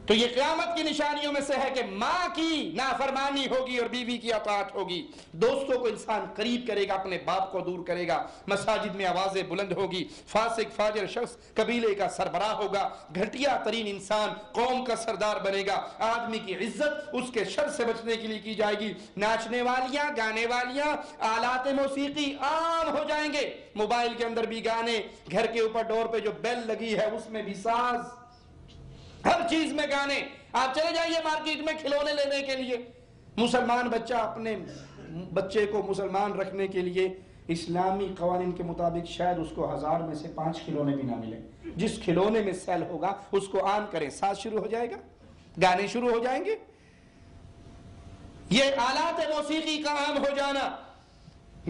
تو یہ قیامت کی نشانیوں میں سے ہے کہ ماں کی نافرمانی ہوگی اور بیوی کی اطاعت ہوگی۔ دوستوں کو انسان قریب کرے گا، اپنے باپ کو دور کرے گا، مساجد میں آوازیں بلند ہوگی، فاسق فاجر شخص قبیلے کا سربراہ ہوگا، گھٹیا ترین انسان قوم کا سردار بنے گا۔ آدمی کی عزت اس کے شر سے بچنے کے لیے کی جائے گی۔ ناچنے والیاں، گانے والیاں، آلات موسیقی عام ہو جائیں گے، موبائل کے اندر بھی گانے، گھر کے اوپر ڈور پہ جو بیل لگی ہے اس میں بھی ساز، ہر چیز میں گانے۔ آپ چلے جائیے مارکیٹ میں کھلونے لینے کے لیے، مسلمان بچہ اپنے بچے کو مسلمان رکھنے کے لیے اسلامی قوانین کے مطابق شاید اس کو 1000 میں سے 5 کھلونے بھی نہ ملے۔ جس کھلونے میں سیل ہوگا اس کو آن کریں، ساز شروع ہو جائے گا، گانے شروع ہو جائیں گے۔ یہ آلات موسیقی کا عام ہو جانا،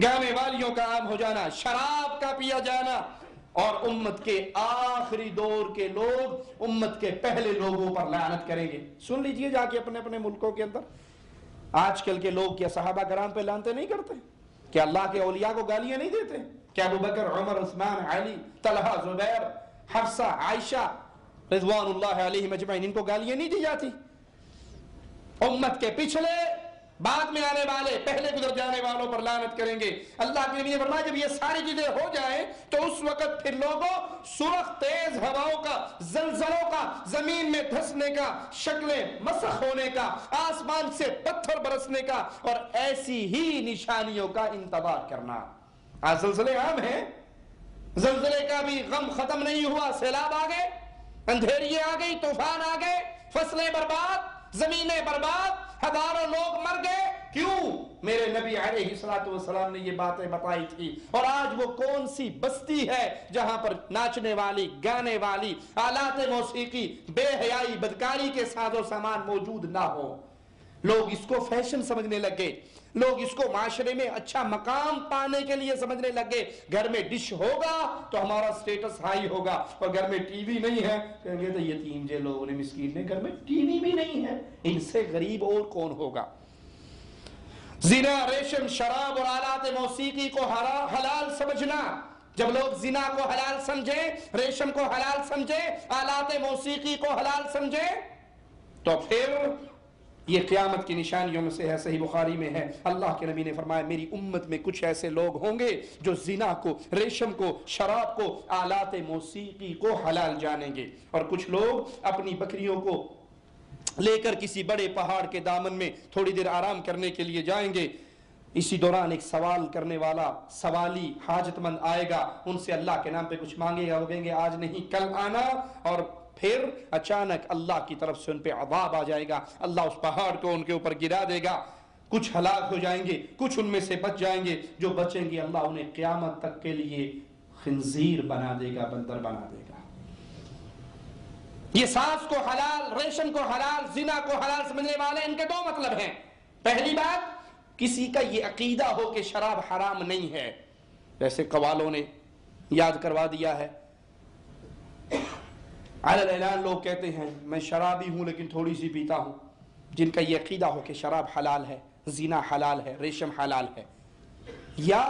گانے والیوں کا عام ہو جانا، شراب کا پیا جانا، اور امت کے آخری دور کے لوگ امت کے پہلے لوگوں پر لعنت کریں گے۔ سن لیجئے جا کے اپنے اپنے ملکوں کے اندر، آج کل کے لوگ کیا صحابہ کرام پہ لعنتیں نہیں کرتے؟ کیا اللہ کے اولیاء کو گالیاں نہیں دیتے؟ کیا ابو بکر، عمر، عثمان، علی، طلحہ، زبیر، حفصہ، عائشہ رضوان اللہ علیہم اجمعین ان کو گالیاں نہیں دی جاتی؟ امت کے پچھلے، بعد میں آنے والے، پہلے گزر جانے والوں پر لعنت کریں گے۔ اللہ کے نبی نے فرمایا جب یہ ساری چیزیں ہو جائیں تو اس وقت پھر لوگوں سرخ تیز ہواؤں کا، زلزلوں کا، زمین میں دھسنے کا، شکلیں مسخ ہونے کا، آسمان سے پتھر برسنے کا اور ایسی ہی نشانیوں کا انتظار کرنا۔ آج زلزلے عام ہیں، زلزلے کا بھی غم ختم نہیں ہوا، سیلاب آ گئے، اندھیریے آ گئی، طوفان آ گئے، فصلیں برباد، زمینیں برباد، ہزاروں لوگ مر گئے۔ کیوں؟ میرے نبی علیہ الصلوۃ والسلام نے یہ باتیں بتائی تھی۔ اور آج وہ کون سی بستی ہے جہاں پر ناچنے والی، گانے والی، آلات موسیقی، بے حیائی، بدکاری کے ساز و سامان موجود نہ ہو؟ لوگ اس کو فیشن سمجھنے لگے، لوگ اس کو معاشرے میں اچھا مقام پانے کے لیے سمجھنے لگے۔ گھر میں ڈش ہوگا تو ہمارا سٹیٹس ہائی ہوگا، اور گھر میں ٹی وی نہیں ہے کہیں گے تو یتیم جے لوگ نے، مسکین نے، گھر میں ٹی وی بھی نہیں ہے، ان سے غریب اور کون ہوگا؟ زنا، ریشم، شراب اور آلات موسیقی کو حلال سمجھنا۔ جب لوگ زنا کو حلال سمجھیں، ریشم کو حلال سمجھیں، آلات موسیقی کو حلال سمجھیں، تو پھر یہ قیامت کی نشانیوں میں سے ہے۔ صحیح بخاری میں ہے، اللہ کے نبی نے فرمایا میری امت میں کچھ ایسے لوگ ہوں گے جو زنا کو، ریشم کو، شراب کو، آلات موسیقی کو حلال جانیں گے، اور کچھ لوگ اپنی بکریوں کو لے کر کسی بڑے پہاڑ کے دامن میں تھوڑی دیر آرام کرنے کے لیے جائیں گے۔ اسی دوران ایک سوال کرنے والا سوالی حاجت مند آئے گا، ان سے اللہ کے نام پہ کچھ مانگے گا، وہ کہیں گے آج نہیں کل آنا، اور پھر اچانک اللہ کی طرف سے ان پہ عذاب آ جائے گا، اللہ اس پہاڑ کو ان کے اوپر گرا دے گا، کچھ ہلاک ہو جائیں گے، کچھ ان میں سے بچ جائیں گے، جو بچیں گے اللہ انہیں قیامت تک کے لیے خنزیر بنا دے گا، بندر بنا دے گا۔ یہ ساز کو حلال، ریشم کو حلال، زنا کو حلال سمجھنے والے ان کے دو مطلب ہیں۔ پہلی بات، کسی کا یہ عقیدہ ہو کہ شراب حرام نہیں ہے، جیسے قوالوں نے یاد کروا دیا ہے، علی الاعلان لوگ کہتے ہیں میں شرابی ہوں لیکن تھوڑی سی پیتا ہوں، جن کا یہ عقیدہ ہو کہ شراب حلال ہے، زنا حلال ہے، ریشم حلال ہے، یا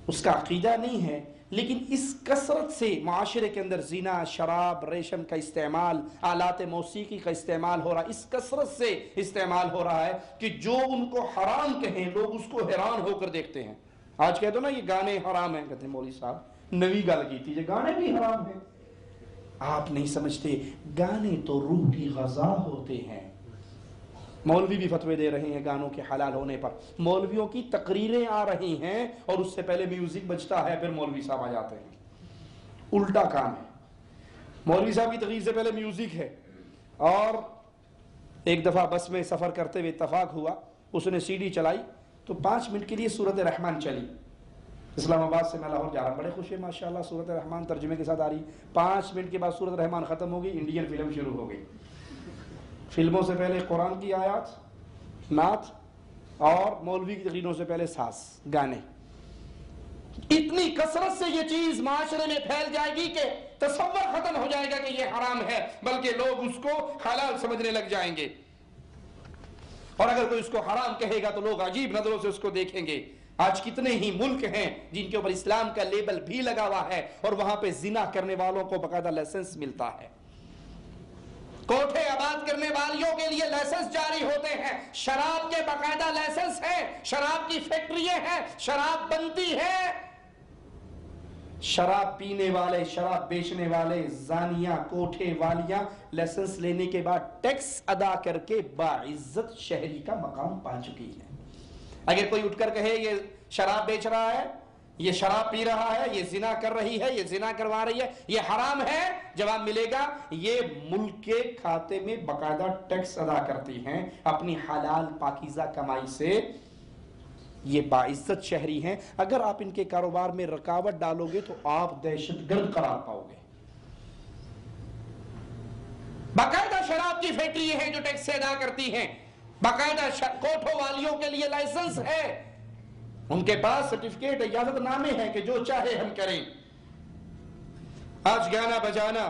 اس کا عقیدہ نہیں ہے لیکن اس کثرت سے معاشرے کے اندر زنا، شراب، ریشم کا استعمال، آلات موسیقی کا استعمال ہو رہا ہے، اس کثرت سے استعمال ہو رہا ہے کہ جو ان کو حرام کہیں لوگ اس کو حیران ہو کر دیکھتے ہیں۔ آج کہہ دو نا یہ گانے حرام ہیں، کہتے ہیں مولوی صاحب نوی گل کی تھی، یہ گانے بھی حرام ہیں۔ آپ نہیں سمجھتے، گانے تو روح کی غذا ہوتے ہیں۔ مولوی بھی فتوے دے رہے ہیں گانوں کے حلال ہونے پر، مولویوں کی تقریریں آ رہی ہیں اور اس سے پہلے میوزک بجتا ہے، پھر مولوی صاحب آ جاتے ہیں۔ الٹا کام ہے، مولوی صاحب کی تقریر سے پہلے میوزک ہے۔ اور ایک دفعہ بس میں سفر کرتے ہوئے اتفاق ہوا، اس نے سی ڈی چلائی تو 5 منٹ کے لیے سورۃ رحمان چلی۔ اسلام آباد سے میں لاہور جا رہا، بڑے خوش ہیں ماشاءاللہ، سورۃ رحمان ترجمے کے ساتھ آ رہی۔ 5 منٹ کے بعد سورۃ رحمان ختم ہو گئی، انڈین فلم شروع ہو گئی۔ فلموں سے پہلے قرآن کی آیات، نعت، اور مولوی کی تقریروں سے پہلے ساز، گانے۔ اتنی کثرت سے یہ چیز معاشرے میں پھیل جائے گی کہ تصور ختم ہو جائے گا کہ یہ حرام ہے، بلکہ لوگ اس کو حلال سمجھنے لگ جائیں گے۔ اور اگر کوئی اس کو حرام کہے گا تو لوگ عجیب نظروں سے اس کو دیکھیں گے۔ آج کتنے ہی ملک ہیں جن کے اوپر اسلام کا لیبل بھی لگا ہوا ہے اور وہاں پہ زنا کرنے والوں کو باقاعدہ لائسنس ملتا ہے، کوٹھے آباد کرنے والیوں کے لیے لائسنس جاری ہوتے ہیں، شراب کے باقاعدہ لائسنس ہیں، شراب کی فیکٹریاں ہیں، شراب بنتی ہے۔ شراب پینے والے، شراب بیچنے والے، زانیہ، کوٹھے والیاں لائسنس لینے کے بعد ٹیکس ادا کر کے باعزت شہری کا مقام پا چکی ہے۔ اگر کوئی اٹھ کر کہے یہ شراب بیچ رہا ہے، یہ شراب پی رہا ہے، یہ زنا کر رہی ہے، یہ زنا کروا رہی ہے، یہ حرام ہے، جواب ملے گا یہ ملک کے کھاتے میں باقاعدہ ٹیکس ادا کرتی ہیں اپنی حلال پاکیزہ کمائی سے، یہ باعزت شہری ہیں۔ اگر آپ ان کے کاروبار میں رکاوٹ ڈالو گے تو آپ دہشت گرد قرار پاؤ گے۔ باقاعدہ شراب کی فیکٹری ہیں جو ٹیکس ادا کرتی ہیں، باقاعدہ کوٹھوں والیوں کے لیے لائسنس ہے، ان کے پاس سرٹیفکیٹ، اجازت نامے ہیں کہ جو چاہے ہم کریں۔ آج گانا بجانا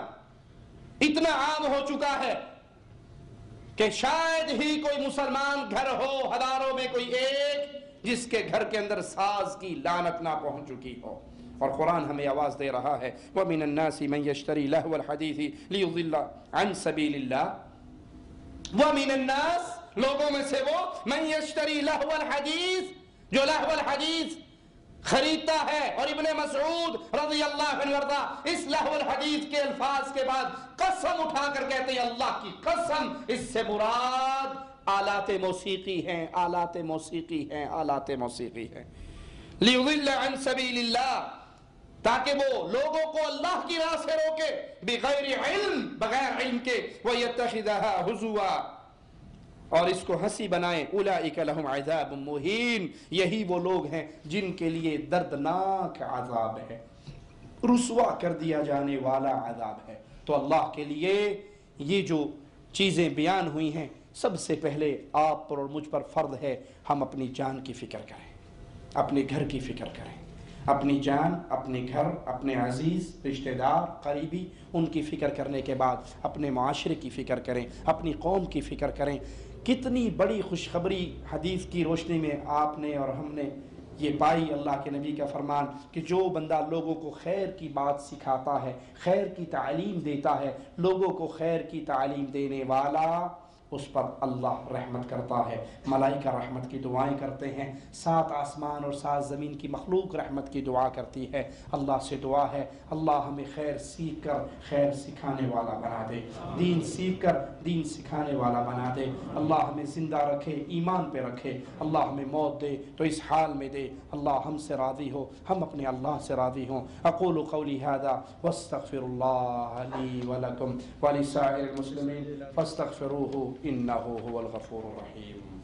اتنا عام ہو چکا ہے کہ شاید ہی کوئی مسلمان گھر ہو ہزاروں میں کوئی ایک جس کے گھر کے اندر ساز کی لعنت نہ پہنچ چکی ہو۔ اور قرآن ہمیں آواز دے رہا ہے وَمِنَ النَّاسِ مَن يَشْتَرِي لَهْوَ الْحَدِيثِ لِيُضِلَّ عَن سَبِيلِ اللَّهِ وَمِنَ النَّاسِ لوگوں میں سے وہ مَن يَشْتَرِي لَهْوَ الْحَدِيثِ جو لہو الحدیث خریدتا ہے۔ اور ابن مسعود رضی اللہ عنہ وارضا اس لہو الحدیث کے الفاظ کے بعد قسم اٹھا کر کہتے ہیں اللہ کی قسم اس سے مراد آلات موسیقی ہیں، آلات موسیقی ہیں، آلات موسیقی ہیں۔ لیضل عن سبیل اللہ، تاکہ وہ لوگوں کو اللہ کی راہ سے روکے، بغیر علم، بغیر علم کے، وَيَتَّخِذَهَا هُزُوًا، اور اس کو ہنسی بنائیں۔ اولئک لہم عذاب مہین، یہی وہ لوگ ہیں جن کے لیے دردناک عذاب ہے، رسوا کر دیا جانے والا عذاب ہے۔ تو اللہ کے لیے یہ جو چیزیں بیان ہوئی ہیں، سب سے پہلے آپ پر اور مجھ پر فرض ہے ہم اپنی جان کی فکر کریں، اپنے گھر کی فکر کریں، اپنی جان، اپنے گھر، اپنے عزیز رشتہ دار قریبی، ان کی فکر کرنے کے بعد اپنے معاشرے کی فکر کریں، اپنی قوم کی فکر کریں۔ کتنی بڑی خوشخبری حدیث کی روشنی میں آپ نے اور ہم نے یہ پائی، اللہ کے نبی کا فرمان کہ جو بندہ لوگوں کو خیر کی بات سکھاتا ہے، خیر کی تعلیم دیتا ہے، لوگوں کو خیر کی تعلیم دینے والا، اس پر اللہ رحمت کرتا ہے، ملائکہ رحمت کی دعائیں کرتے ہیں، 7 آسمان اور 7 زمین کی مخلوق رحمت کی دعا کرتی ہے۔ اللہ سے دعا ہے اللہ ہمیں خیر سیکھ کر خیر سکھانے والا بنا دے، دین سیکھ کر دین سکھانے والا بنا دے۔ اللہ ہمیں زندہ رکھے، ایمان پہ رکھے، اللہ ہمیں موت دے تو اس حال میں دے، اللہ ہم سے راضی ہو، ہم اپنے اللہ سے راضی ہوں۔ اقول قولی ھذا واستغفر اللہ لی ولکم ولسائر المسلمین فاستغفروہ انہ هو الغفور الرحیم۔